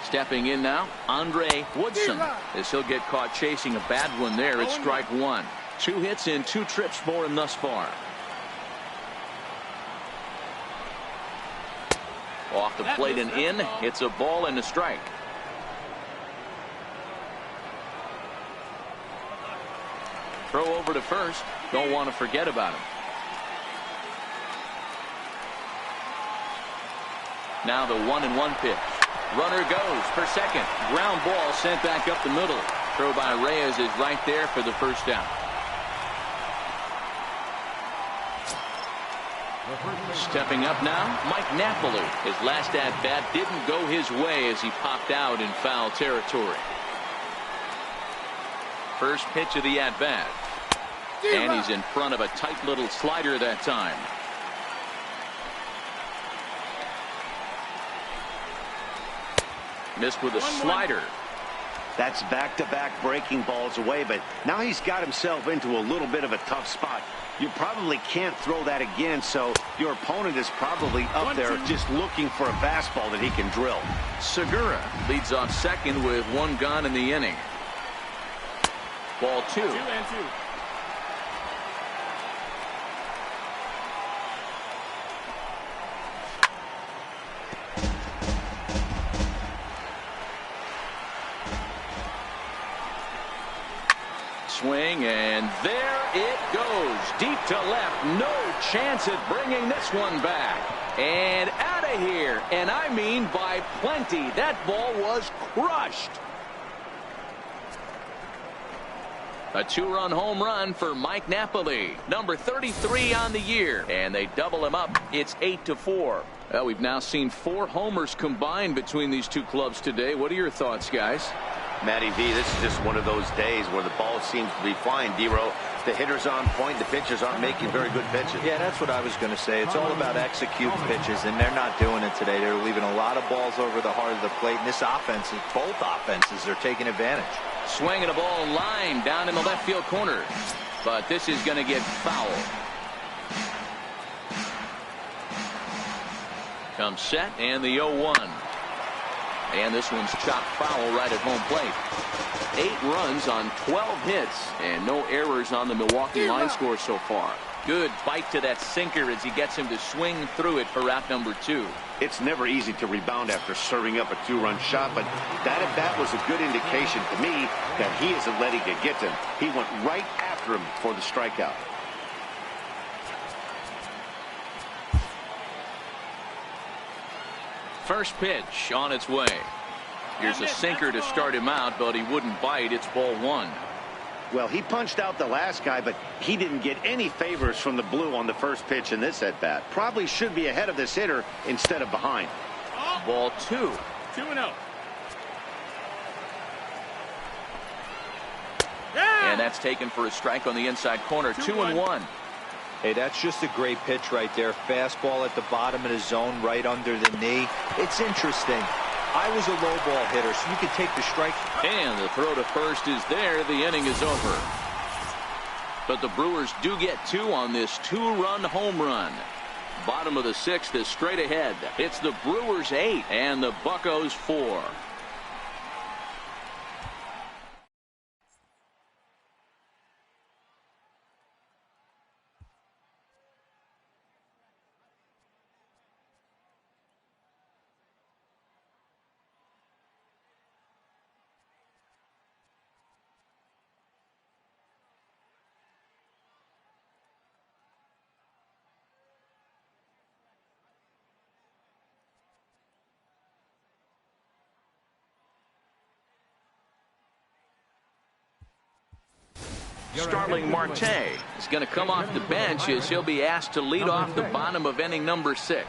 Stepping in now, Andre Woodson, as he'll get caught chasing a bad one there. It's strike 1. 2 hits and 2 trips for him thus far. Off the plate and in. It's a ball and a strike. Throw over to first. Don't want to forget about him. Now the 1-1 pitch. Runner goes for second. Ground ball sent back up the middle. Throw by Reyes is right there for the first down. Stepping up now, Mike Napoli. His last at-bat didn't go his way as he popped out in foul territory. First pitch of the at-bat. And he's in front of a tight little slider that time. Missed with a slider. That's back-to-back breaking balls away, but now he's got himself into a little bit of a tough spot. You probably can't throw that again, so your opponent is probably up there just looking for a fastball that he can drill. Segura leads off second with 1 gone in the inning. Ball 2. 2-2. Swing, and there it goes. Deep to left. No chance at bringing this one back. And out of here. And I mean by plenty. That ball was crushed. A 2-run home run for Mike Napoli. Number 33 on the year. And they double him up. It's 8-4. Well, we've now seen 4 homers combined between these two clubs today. What are your thoughts, guys? Matty V, this is just one of those days where the ball seems to be flying. D-Row, the hitter's on point. The pitchers aren't making very good pitches. Yeah, that's what I was going to say. It's all about executing pitches, and they're not doing it today. They're leaving a lot of balls over the heart of the plate. And this offense, both offenses are taking advantage. Swinging a ball line down in the left field corner. But this is going to get foul. Comes set, and the 0-1. And this one's chopped foul right at home plate. 8 runs on 12 hits and no errors on the Milwaukee line score so far. Good bite to that sinker as he gets him to swing through it for out number 2. It's never easy to rebound after serving up a 2-run shot, but that at bat was a good indication to me that he isn't letting it get to him. He went right after him for the strikeout. First pitch on its way. Here's a sinker to start him out, but he wouldn't bite. It's ball 1. Well, he punched out the last guy, but he didn't get any favors from the blue on the first pitch in this at-bat. Probably should be ahead of this hitter instead of behind. Ball 2. 2-0. And that's taken for a strike on the inside corner. 2-1. Hey, that's just a great pitch right there. Fastball at the bottom of the zone, right under the knee. It's interesting. I was a low ball hitter, so you could take the strike. And the throw to first is there. The inning is over. But the Brewers do get 2 on this 2-run home run. Bottom of the 6th is straight ahead. It's the Brewers 8 and the Buccos 4. Starling Marte is going to come off the bench as he'll be asked to lead off the bottom of inning number 6.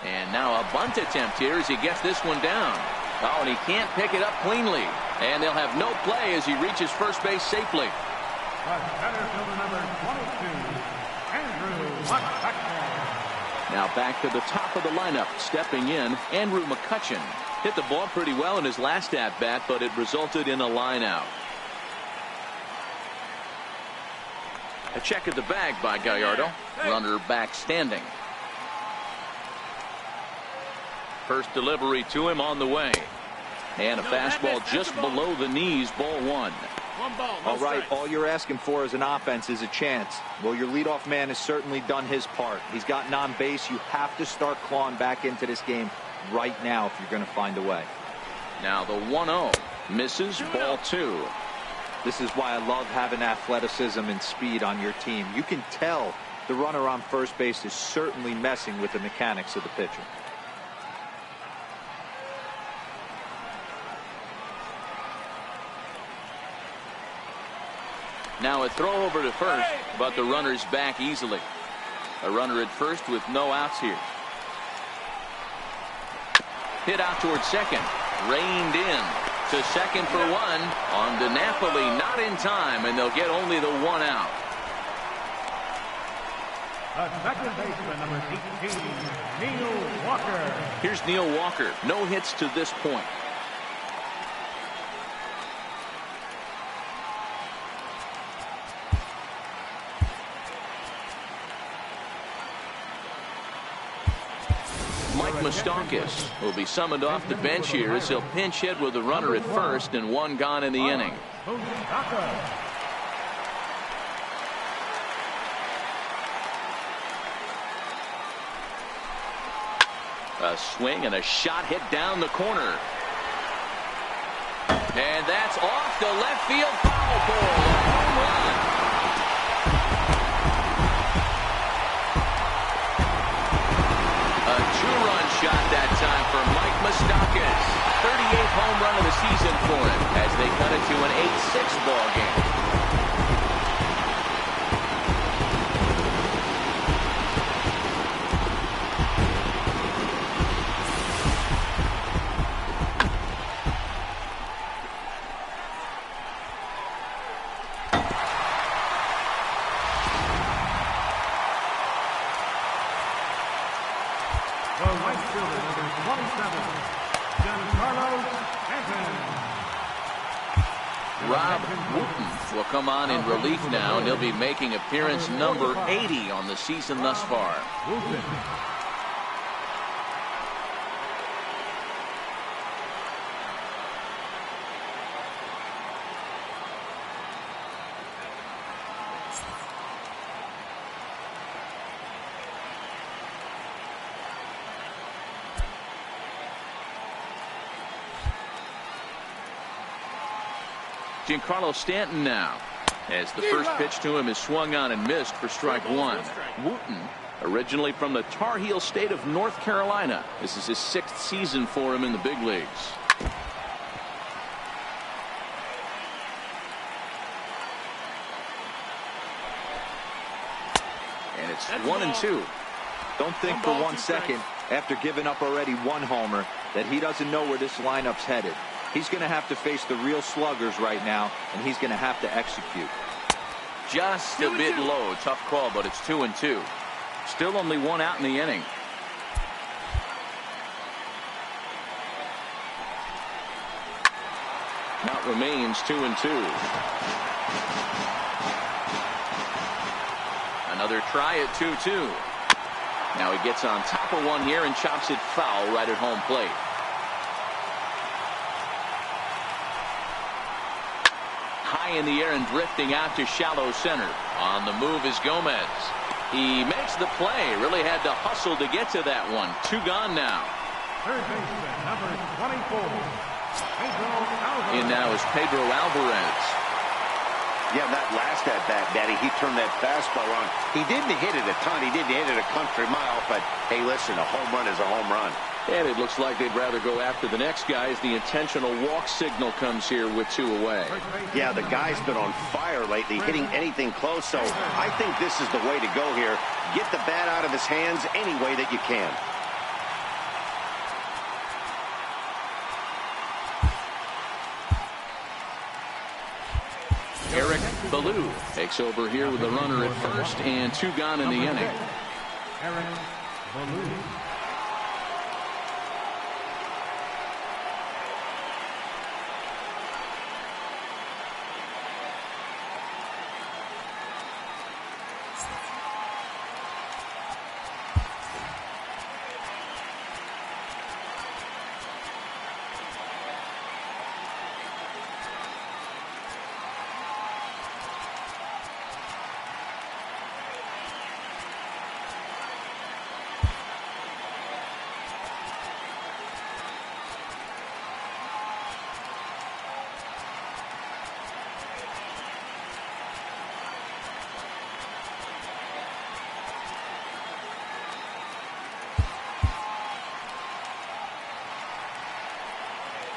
And now a bunt attempt here as he gets this one down. Oh, and he can't pick it up cleanly. And they'll have no play as he reaches first base safely. Now back to the top of the lineup. Stepping in, Andrew McCutchen. Hit the ball pretty well in his last at-bat, but it resulted in a line out. A check at the bag by Gallardo. Runner back standing. First delivery to him on the way. And a fastball just below the knees, ball 1. All right, all you're asking for as an offense is a chance. Well, your leadoff man has certainly done his part. He's gotten on base. You have to start clawing back into this game right now if you're going to find a way. Now the 1-0 misses, ball 2. This is why I love having athleticism and speed on your team. You can tell the runner on first base is certainly messing with the mechanics of the pitcher. Now a throw over to first, but the runner's back easily. A runner at first with no outs here. Hit out towards second. Reined in to second for 1. On to Napoli, not in time, and they'll get only the 1 out. The second baseman, number 18, Neil Walker. Here's Neil Walker. No hits to this point. Mike Moustakas will be summoned off the bench here as he'll pinch hit with a runner at first and 1 gone in the inning. A swing and a shot hit down the corner. And that's off the left field foul pole. A home run. A 2-run shot that time for Mike Moustakas. 38th home run of the season for him as they cut it to an 8-6 ball game. Rob Wooten will come on in relief now, and he'll be making appearance number 80 on the season thus far. Giancarlo Stanton now, as the first pitch to him is swung on and missed for strike one. Wooten, originally from the Tar Heel state of North Carolina. This is his 6th season for him in the big leagues. And it's 1-2. Don't think for 1 second, after giving up already 1 homer, that he doesn't know where this lineup's headed. He's going to have to face the real sluggers right now, and he's going to have to execute. Just a bit low. Tough call, but it's 2-2. Still only 1 out in the inning. Count remains 2-2. Another try at 2-2. Now he gets on top of one here and chops it foul right at home plate. High in the air and drifting out to shallow center. On the move is Gomez. He makes the play. Really had to hustle to get to that one. 2 gone now. Third baseman, number 24. In now is Pedro Alvarez. Yeah, that last at bat, Daddy, he turned that fastball on. He didn't hit it a ton. He didn't hit it a country mile. But, hey, listen, a home run is a home run. And it looks like they'd rather go after the next guy as the intentional walk signal comes here with 2 away. Yeah, the guy's been on fire lately, hitting anything close. So I think this is the way to go here. Get the bat out of his hands any way that you can. Eric Ballou takes over here with the runner at first and 2 gone in the inning. Eric Ballou.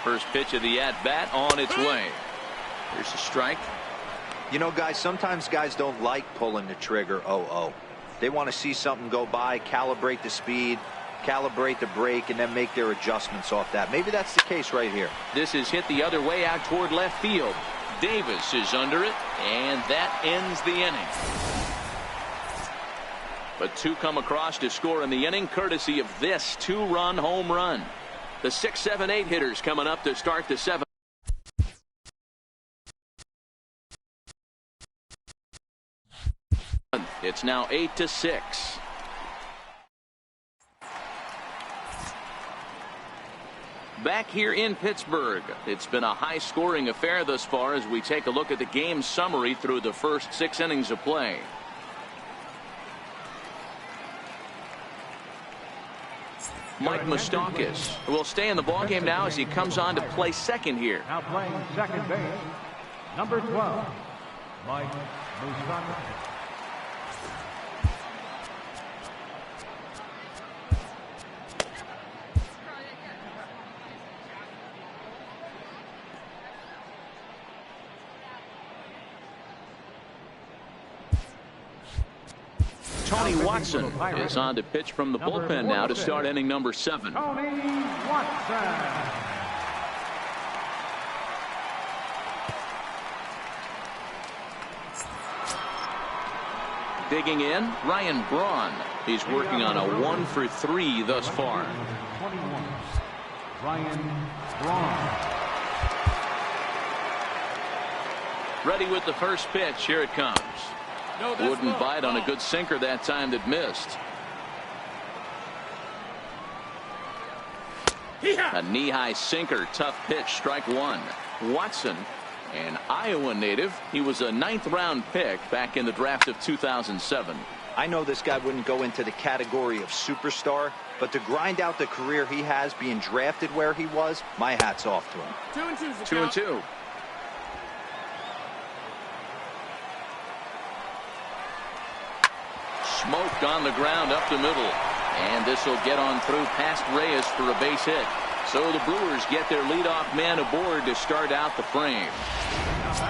First pitch of the at-bat on its way. Here's a strike. You know, guys, sometimes guys don't like pulling the trigger 0-0. They want to see something go by, calibrate the speed, calibrate the brake, and then make their adjustments off that. Maybe that's the case right here. This is hit the other way out toward left field. Davis is under it, and that ends the inning. But 2 come across to score in the inning, courtesy of this 2-run home run. The 6, 7, 8 hitters coming up to start the 7th. It's now 8-6. Back here in Pittsburgh, it's been a high-scoring affair thus far as we take a look at the game summary through the first 6 innings of play. Mike Moustakas will stay in the ballgame now as he comes on to play second here. Now playing second base, number 12, Mike Moustakas. Tony Watson is on to pitch from the bullpen now to start inning number 7. Tony Watson. Digging in, Ryan Braun. He's working on a 1-for-3 thus far. 21. Ryan Braun. Ready with the first pitch. Here it comes. No, that's Wouldn't low. bite on a good sinker that time that missed. A knee-high sinker. Tough pitch. Strike one. Watson, an Iowa native. He was a 9th-round pick back in the draft of 2007. I know this guy wouldn't go into the category of superstar, but to grind out the career he has being drafted where he was, my hat's off to him. 2-2's the 2-2. Smoked on the ground up the middle. And this will get on through past Reyes for a base hit. So the Brewers get their leadoff man aboard to start out the frame.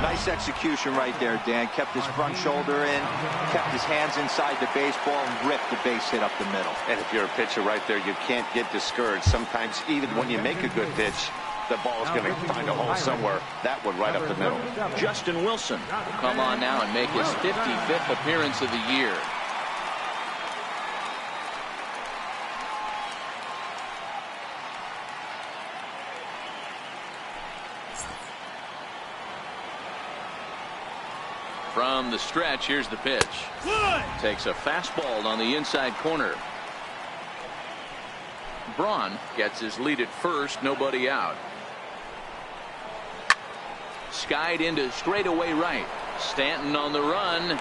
Nice execution right there, Dan. Kept his front shoulder in, kept his hands inside the baseball, and ripped the base hit up the middle. And if you're a pitcher right there, you can't get discouraged. Sometimes even when you make a good pitch, the ball is going to find a hole somewhere. That one right up the middle. Justin Wilson will come on now and make his 55th appearance of the year. From the stretch, here's the pitch. Takes a fastball on the inside corner. Braun gets his lead at first, nobody out. Skied into straightaway right. Stanton on the run.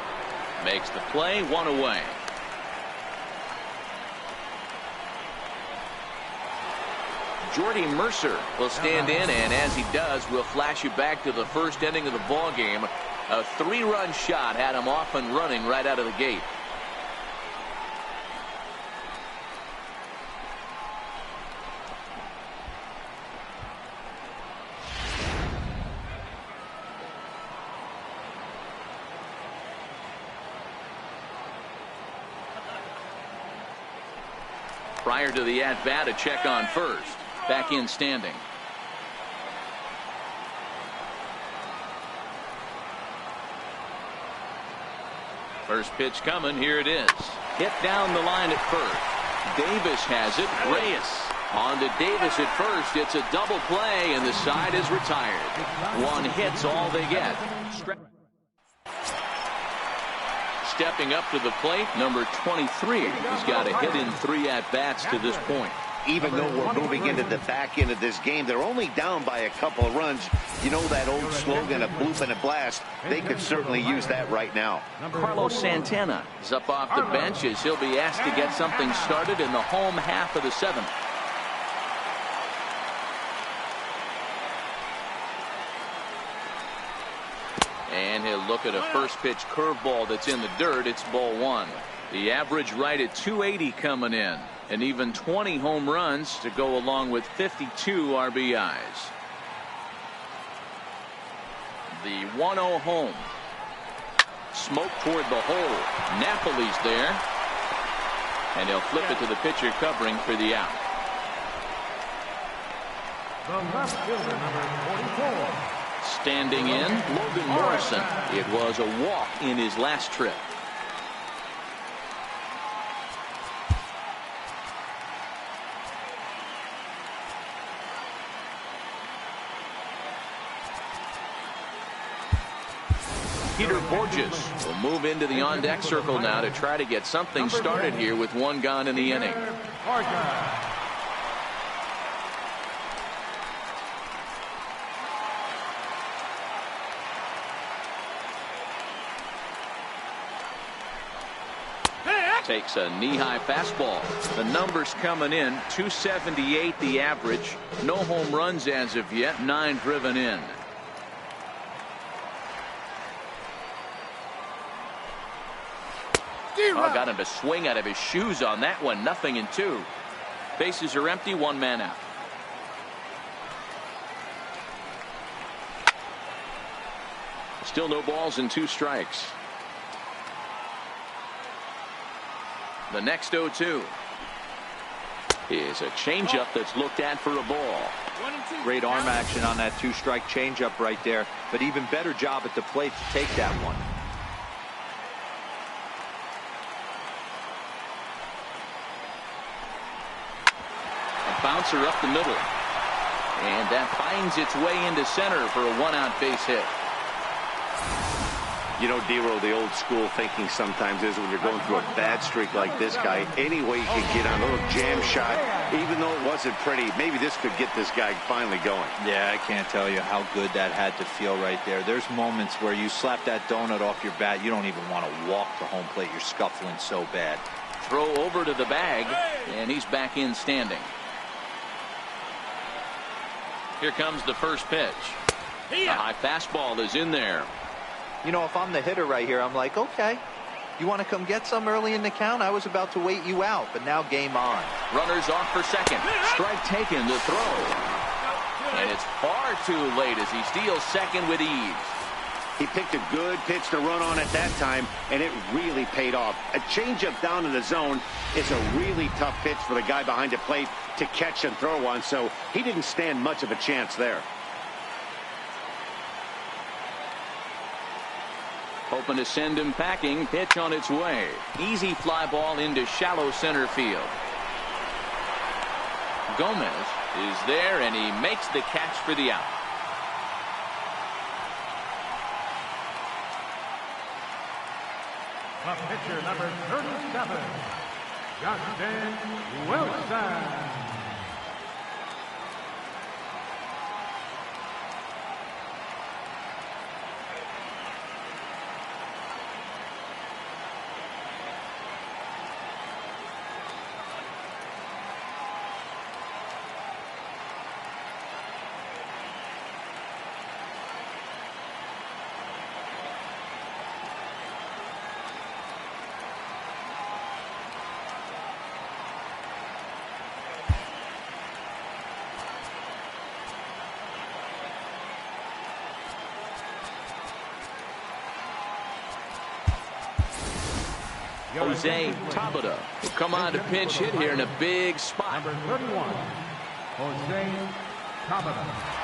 Makes the play, one away. Jordy Mercer will stand in, and as he does, we'll flash you back to the first inning of the ball game. A 3-run shot had him off and running right out of the gate. Prior to the at-bat, a check on first. Back in standing. First pitch coming. Here it is. Hit down the line at first. Davis has it. Reyes on to Davis at first. It's a double play, and the side is retired. One hit's all they get. Stepping up to the plate, number 23. He's got a hit in 3 at-bats to this point. Even though we're moving into the back end of this game, they're only down by a couple of runs. You know that old slogan, a bloop and a blast. They could certainly use that right now. Carlos Santana is up off the bench as he'll be asked to get something started in the home half of the 7th. And he'll look at a first pitch curveball that's in the dirt. It's ball 1. The average right at 280 coming in. And even 20 home runs to go along with 52 RBIs. The 1-0 home. Smoke toward the hole. Napoli's there. And he'll flip it to the pitcher covering for the out. The left fielder, number 44. Standing in, Logan Morrison. It was a walk in his last trip. Peter Borges will move into the on-deck circle now to try to get something started here with 1 gone in the inning. Takes a knee-high fastball. The numbers coming in, 278 the average. No home runs as of yet, 9 driven in. Oh, got him to swing out of his shoes on that one. 0-2. Bases are empty, 1 man out. Still no balls and 2 strikes. The next 0-2 is a changeup that's looked at for a ball. Great arm action on that 2-strike changeup right there, but even better job at the plate to take that one. bouncer up the middle. And that finds its way into center for a one-out base hit. You know, Dero, the old school thinking sometimes is when you're going through a bad streak like this guy, any way you can get on a little jam shot, even though it wasn't pretty, maybe this could get this guy finally going. Yeah, I can't tell you how good that had to feel right there. There's moments where you slap that donut off your bat, you don't even want to walk to home plate. You're scuffling so bad. Throw over to the bag, and he's back in standing. Here comes the first pitch. The high fastball is in there. You know, if I'm the hitter right here, I'm like, okay, you want to come get some early in the count? I was about to wait you out, but now game on. Runners off for second. Strike taken, the throw. And it's far too late as he steals second with ease. He picked a good pitch to run on at that time, and it really paid off. A changeup down in the zone is a really tough pitch for the guy behind the plate to catch and throw on, so he didn't stand much of a chance there. Hoping to send him packing. Pitch on its way. Easy fly ball into shallow center field. Gomez is there, and he makes the catch for the out. The pitcher, number 37, Justin Wilson. Jose Tabata will come on to pinch hit here in a big spot. Number 31, Jose Tabata.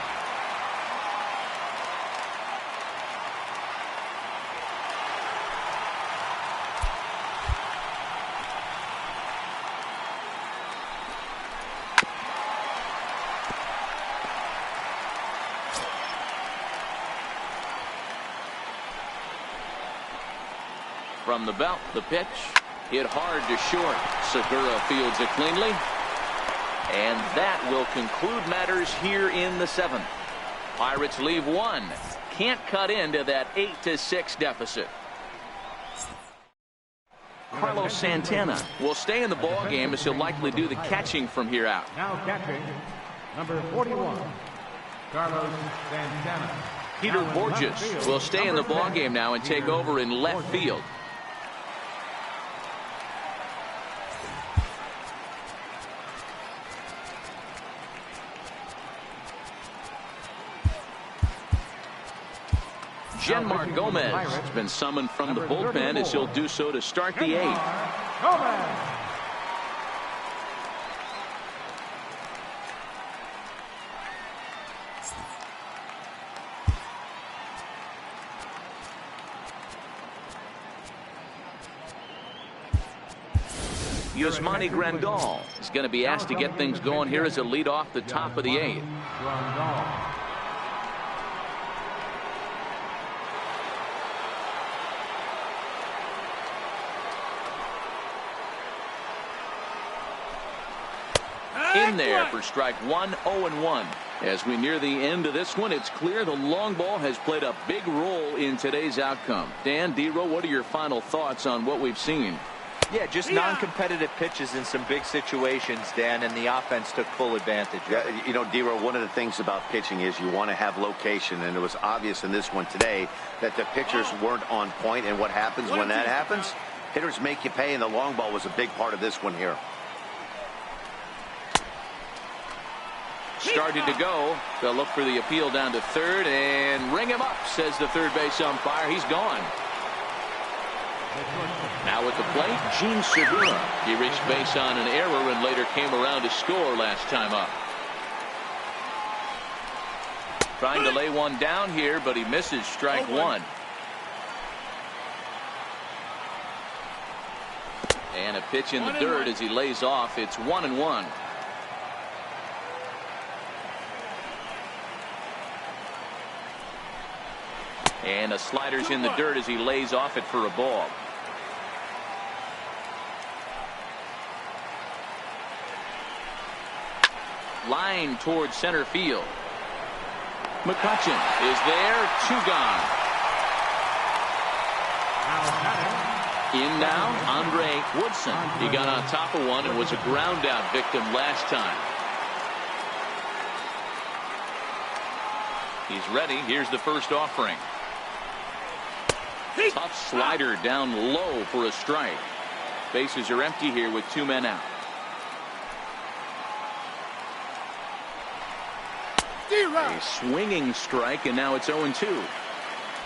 From the belt, the pitch hit hard to short. Segura fields it cleanly, and that will conclude matters here in the seventh. Pirates leave one. Can't cut into that 8-6 deficit. Carlos Santana will stay in the ball game as he'll likely do the catching from here out. Now catching, number 41, Carlos Santana. Peter Borges will stay in the ball game now and take over in left field. Genmar Gomez has been summoned from the bullpen as he'll do so to start the eighth. Yasmani Grandal is going to be asked to get things going here as a lead off the top of the eighth. In there for strike one, 0-1. As we near the end of this one, it's clear the long ball has played a big role in today's outcome. Dan, Dero, what are your final thoughts on what we've seen? Yeah, just non-competitive pitches in some big situations, Dan, and the offense took full advantage. Yeah, you know, Dero, one of the things about pitching is you want to have location, and it was obvious in this one today that the pitchers weren't on point, and what happens when that happens? Hitters make you pay, and the long ball was a big part of this one here. Started to go. They'll look for the appeal down to third and ring him up, says the third base umpire. He's gone. Now at the plate, Gene Segura. He reached base on an error and later came around to score last time up. Trying to lay one down here, but he misses strike one. And a pitch in the dirt as he lays off. It's 1-1. And a slider's in the dirt as he lays off it for a ball. Line towards center field. McCutchen is there. 2 gone. In now, Andre Woodson. He got on top of one and was a ground out victim last time. He's ready. Here's the first offering. Tough slider down low for a strike. Bases are empty here with 2 men out. A swinging strike, and now it's 0-2.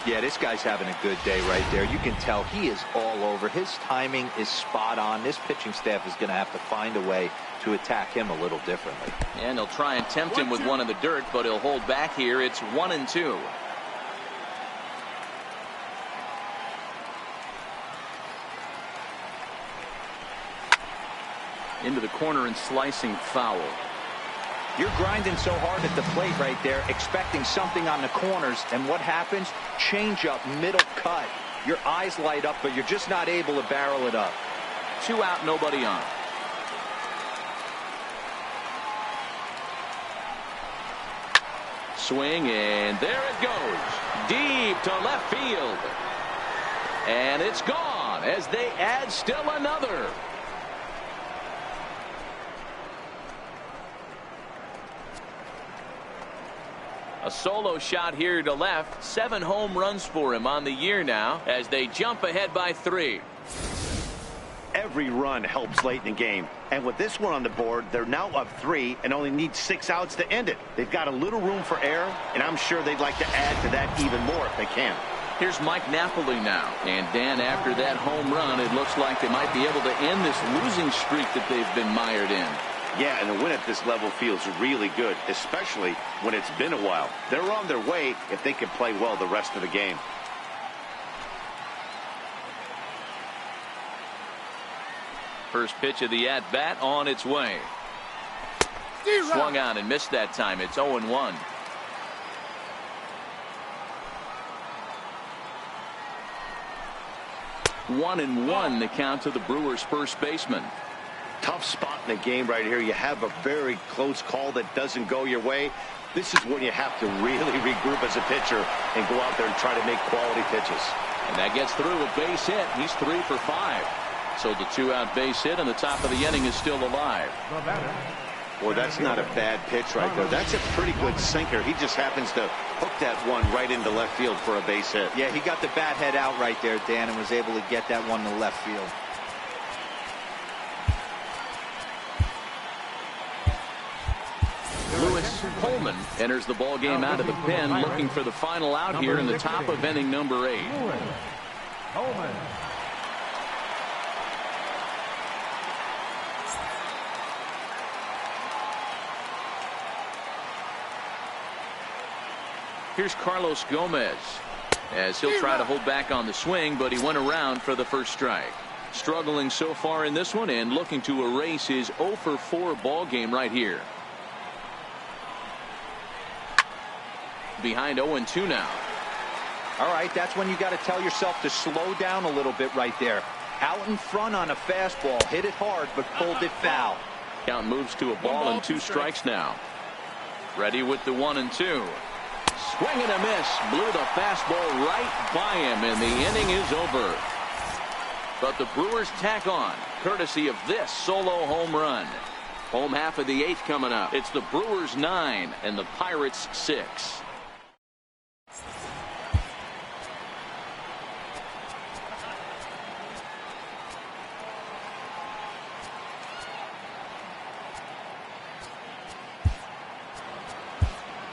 Yeah, this guy's having a good day right there. You can tell he is all over. His timing is spot on. This pitching staff is going to have to find a way to attack him a little differently. And they'll try and tempt him with one in the dirt, but he'll hold back here. It's 1-2. Into the corner and slicing foul. You're grinding so hard at the plate right there, expecting something on the corners, and what happens? Change up, middle cut. Your eyes light up, but you're just not able to barrel it up. 2 out, nobody on. Swing, and there it goes. Deep to left field. And it's gone as they add still another. A solo shot here to left. 7 home runs for him on the year now as they jump ahead by 3. Every run helps late in the game. And with this one on the board, they're now up 3 and only need 6 outs to end it. They've got a little room for error, and I'm sure they'd like to add to that even more if they can. Here's Mike Napoli now. And Dan, after that home run, it looks like they might be able to end this losing streak that they've been mired in. Yeah, and a win at this level feels really good, especially when it's been a while. They're on their way if they can play well the rest of the game. First pitch of the at-bat on its way. Swung on and missed that time. It's 0-1. One and one, the count to the Brewers' first baseman. Tough spot in the game right here. You have a very close call that doesn't go your way. This is when you have to really regroup as a pitcher and go out there and try to make quality pitches. And that gets through a base hit. He's 3 for 5. So the 2-out base hit, and the top of the inning is still alive. Boy, that's not a bad pitch right there. That's a pretty good sinker. He just happens to hook that one right into left field for a base hit. Yeah, he got the bat head out right there, Dan, and was able to get that one to left field. Lewis Coleman enters the ball game out of the pen, looking for the final out here in the top of inning number 8. Coleman. Here's Carlos Gomez as he'll try to hold back on the swing, but he went around for the first strike. Struggling so far in this one and looking to erase his 0 for 4 ball game right here. Behind 0-2 now. All right, that's when you got to tell yourself to slow down a little bit right there. Out in front on a fastball, hit it hard, but pulled it foul. Count moves to a ball and 2 strikes now. Ready with the 1-2. Swing and a miss. Blew the fastball right by him, and the inning is over. But the Brewers tack on, courtesy of this solo home run. Home half of the 8th coming up. It's the Brewers 9 and the Pirates 6.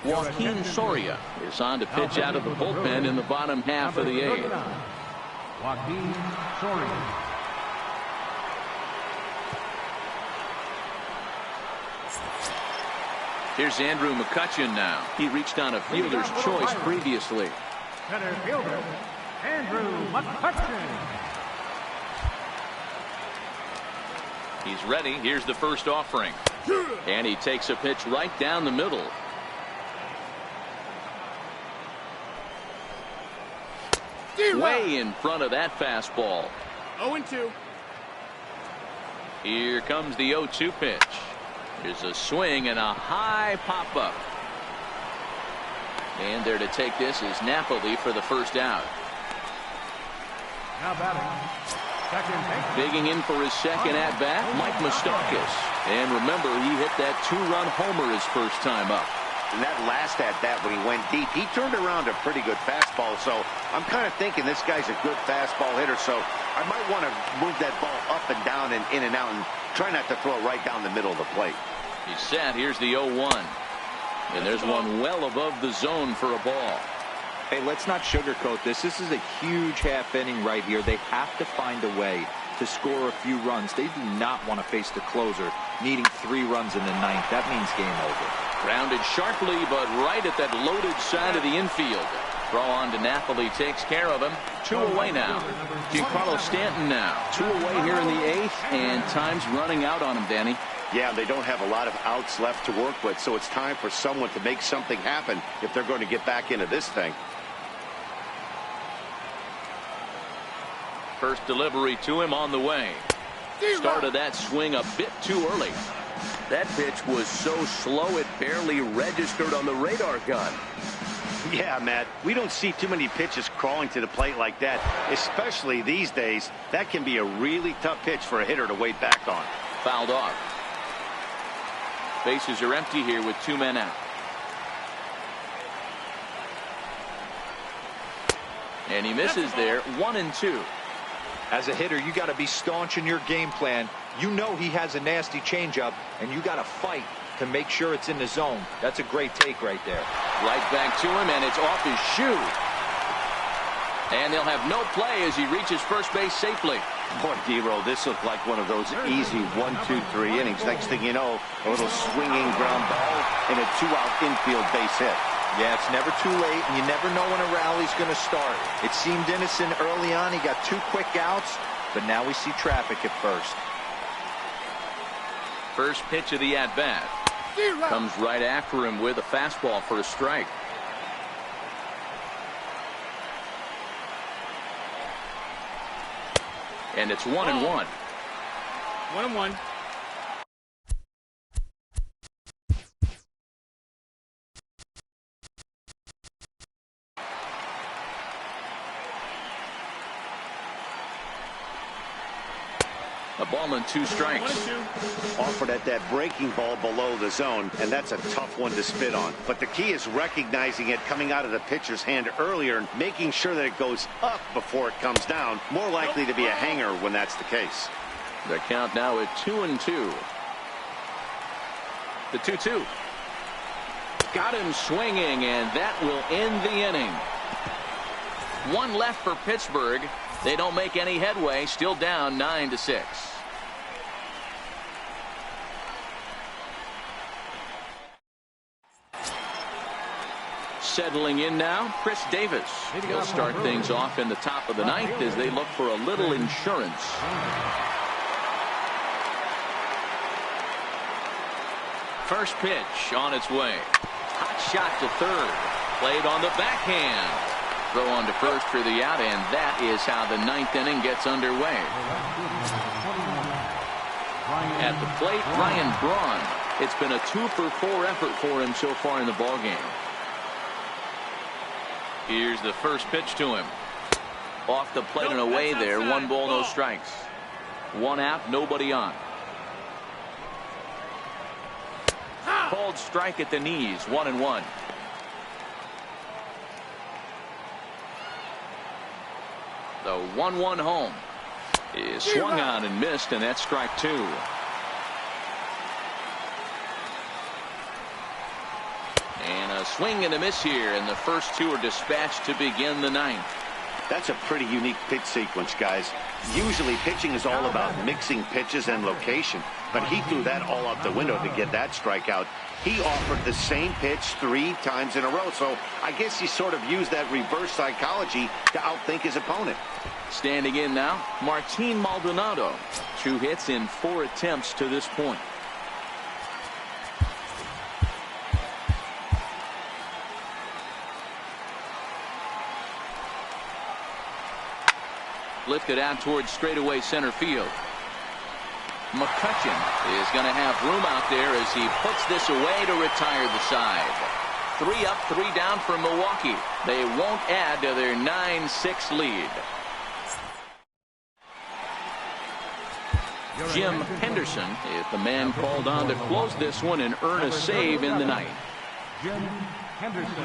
Joaquin Soria is on to pitch out of the bullpen in the bottom half of the 8th. Joaquin Soria. Here's Andrew McCutchen now. He reached on a fielder's choice previously. Center fielder, Andrew McCutchen. He's ready. Here's the first offering. And he takes a pitch right down the middle. Way in front of that fastball. 0-2. Here comes the 0-2 pitch. Here's a swing and a high pop-up. And there to take this is Napoli for the first out. Now batting. Second. Digging in for his second at-bat, Mike Moustakas. And remember, he hit that two-run homer his first time up. And that last at-bat when he went deep, he turned around a pretty good fastball. So I'm kind of thinking this guy's a good fastball hitter. So I might want to move that ball up and down and in and out and try not to throw it right down the middle of the plate. He's set. Here's the 0-1. And there's one well above the zone for a ball. Hey, let's not sugarcoat this. This is a huge half inning right here. They have to find a way to score a few runs. They do not want to face the closer needing 3 runs in the 9th. That means game over. Grounded sharply, but right at that loaded side of the infield. Throw on to Napoli takes care of him. 2 away now. Giancarlo Stanton now. 2 away here in the 8th, and time's running out on him, Danny. Yeah, they don't have a lot of outs left to work with, so it's time for someone to make something happen if they're going to get back into this thing. First delivery to him on the way. Started that swing a bit too early. That pitch was so slow it barely registered on the radar gun. Yeah, Matt, we don't see too many pitches crawling to the plate like that, especially these days. That can be a really tough pitch for a hitter to wait back on. Fouled off. Bases are empty here with 2 men out. And he misses there. 1-2. As a hitter, you got to be staunch in your game plan. You know he has a nasty changeup, and you got to fight to make sure it's in the zone. That's a great take right there. Right back to him, and it's off his shoe. And they'll have no play as he reaches first base safely. Boy, D-Roll, this looked like one of those easy 1, 2, 3 innings. Next thing you know, a little swinging ground ball and a 2-out infield base hit. Yeah, it's never too late, and you never know when a rally's going to start. It seemed innocent early on. He got 2 quick outs, but now we see traffic at first. First pitch of the at-bat. Comes right after him with a fastball for a strike. And it's 1-1. 1-1. A ball and 2 strikes. 1-2. Offered at that breaking ball below the zone, and that's a tough one to spit on. But the key is recognizing it coming out of the pitcher's hand earlier and making sure that it goes up before it comes down. More likely to be a hanger when that's the case. The count now at 2-2. The 2-2. Got him swinging, and that will end the inning. 1 left for Pittsburgh. They don't make any headway. Still down 9-6. Settling in now, Chris Davis. He'll start things off in the top of the 9th as they look for a little insurance. First pitch on its way. Hot shot to third. Played on the backhand. Throw on to first for the out, and that is how the 9th inning gets underway. At the plate, Ryan Braun. It's been a 2-for-4 effort for him so far in the ballgame. Here's the first pitch to him. Off the plate and away there. 1 ball, no strikes. 1 out, nobody on. Called strike at the knees. 1-1. The 1-1 home is swung on and missed, and that's strike 2. And a swing and a miss here, and the first 2 are dispatched to begin the 9th. That's a pretty unique pitch sequence, guys. Usually pitching is all about mixing pitches and location, but he threw that all out the window to get that strikeout. He offered the same pitch 3 times in a row, so I guess he sort of used that reverse psychology to outthink his opponent. Standing in now, Martin Maldonado. 2 hits in 4 attempts to this point. lifted out towards straightaway center field. McCutcheon is going to have room out there as he puts this away to retire the side. 3 up, 3 down for Milwaukee. They won't add to their 9-6 lead. Jim Henderson is the man called on to close this one and earn a save in the ninth. Jim Henderson.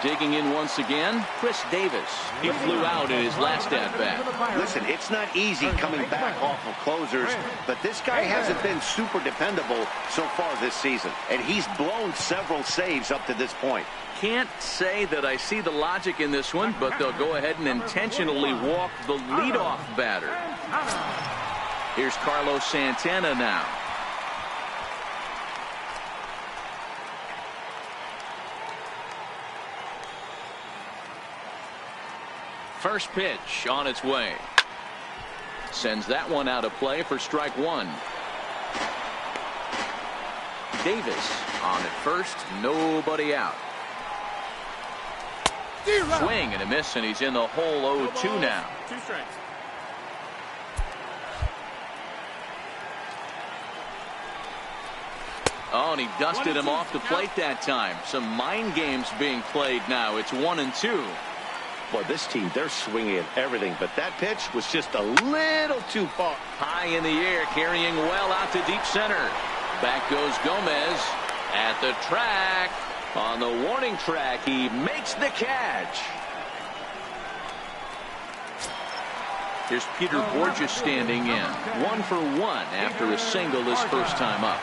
Digging in once again, Chris Davis. He flew out in his last at-bat. Listen, it's not easy coming back off of closers, but this guy hasn't been super dependable so far this season, and he's blown several saves up to this point. Can't say that I see the logic in this one, but they'll go ahead and intentionally walk the leadoff batter. Here's Carlos Santana now. First pitch on its way. Sends that one out of play for strike 1. Davis on at first, nobody out. Swing and a miss, and he's in the hole 0-2 now. 2 strikes. Oh, and he dusted him off the plate that time. Some mind games being played now. It's 1-2. Boy, this team, they're swinging at everything, but that pitch was just a little too far. High in the air, carrying well out to deep center. Back goes Gomez at the track. On the warning track, he makes the catch. Here's Peter Borges standing in. 1 for 1 after a single his first time up.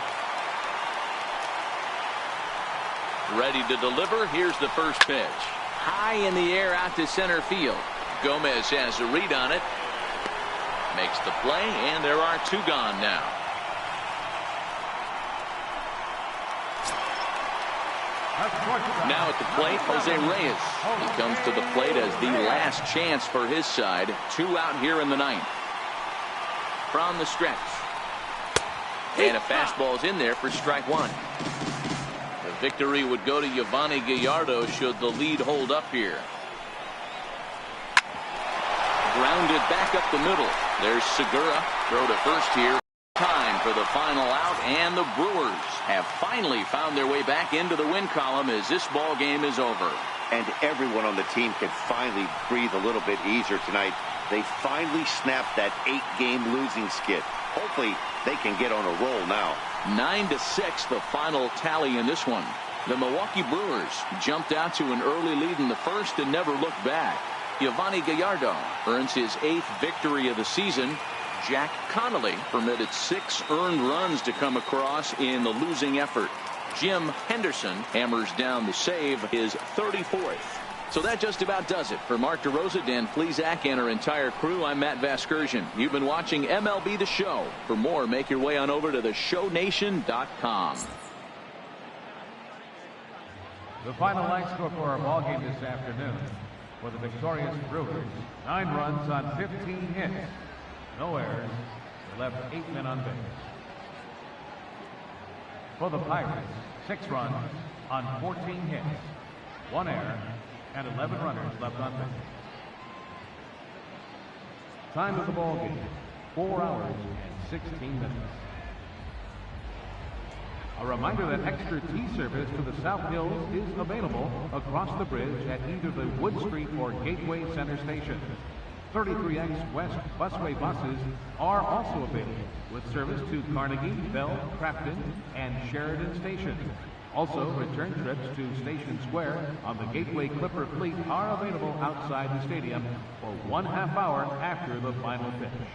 Ready to deliver. Here's the first pitch. High in the air out to center field. Gomez has a read on it. Makes the play, and there are 2 gone now. Now at the plate, Jose Reyes. He comes to the plate as the last chance for his side. 2 out here in the ninth. From the stretch. And a fastball's in there for strike 1. The victory would go to Yovani Gallardo should the lead hold up here. Grounded back up the middle. There's Segura. Throw to first here. Time for the final out, and the Brewers have finally found their way back into the win column as this ball game is over. And everyone on the team can finally breathe a little bit easier tonight. They finally snapped that 8-game losing skid. Hopefully they can get on a roll now. 9-6 the final tally in this one. The Milwaukee Brewers jumped out to an early lead in the first and never looked back. Yovani Gallardo earns his 8th victory of the season. Jack Connolly permitted 6 earned runs to come across in the losing effort. Jim Henderson hammers down the save, his 34th. So that just about does it. For Mark DeRosa, Dan Plesac, and our entire crew, I'm Matt Vasgersian. You've been watching MLB The Show. For more, make your way on over to theshownation.com. The final line score for our ball game this afternoon. For the victorious Brewers, 9 runs on 15 hits. No errors. They left 8 men on base. For the Pirates, 6 runs on 14 hits. 1 error and 11 runners left on base. Time of the ball game, 4 hours and 16 minutes. A reminder that extra tea service to the South Hills is available across the bridge at either the Wood Street or Gateway Center station. 33X West busway buses are also available with service to Carnegie, Bell, Crafton, and Sheridan stations. Also, return trips to Station Square on the Gateway Clipper fleet are available outside the stadium for 1/2 hour after the final finish.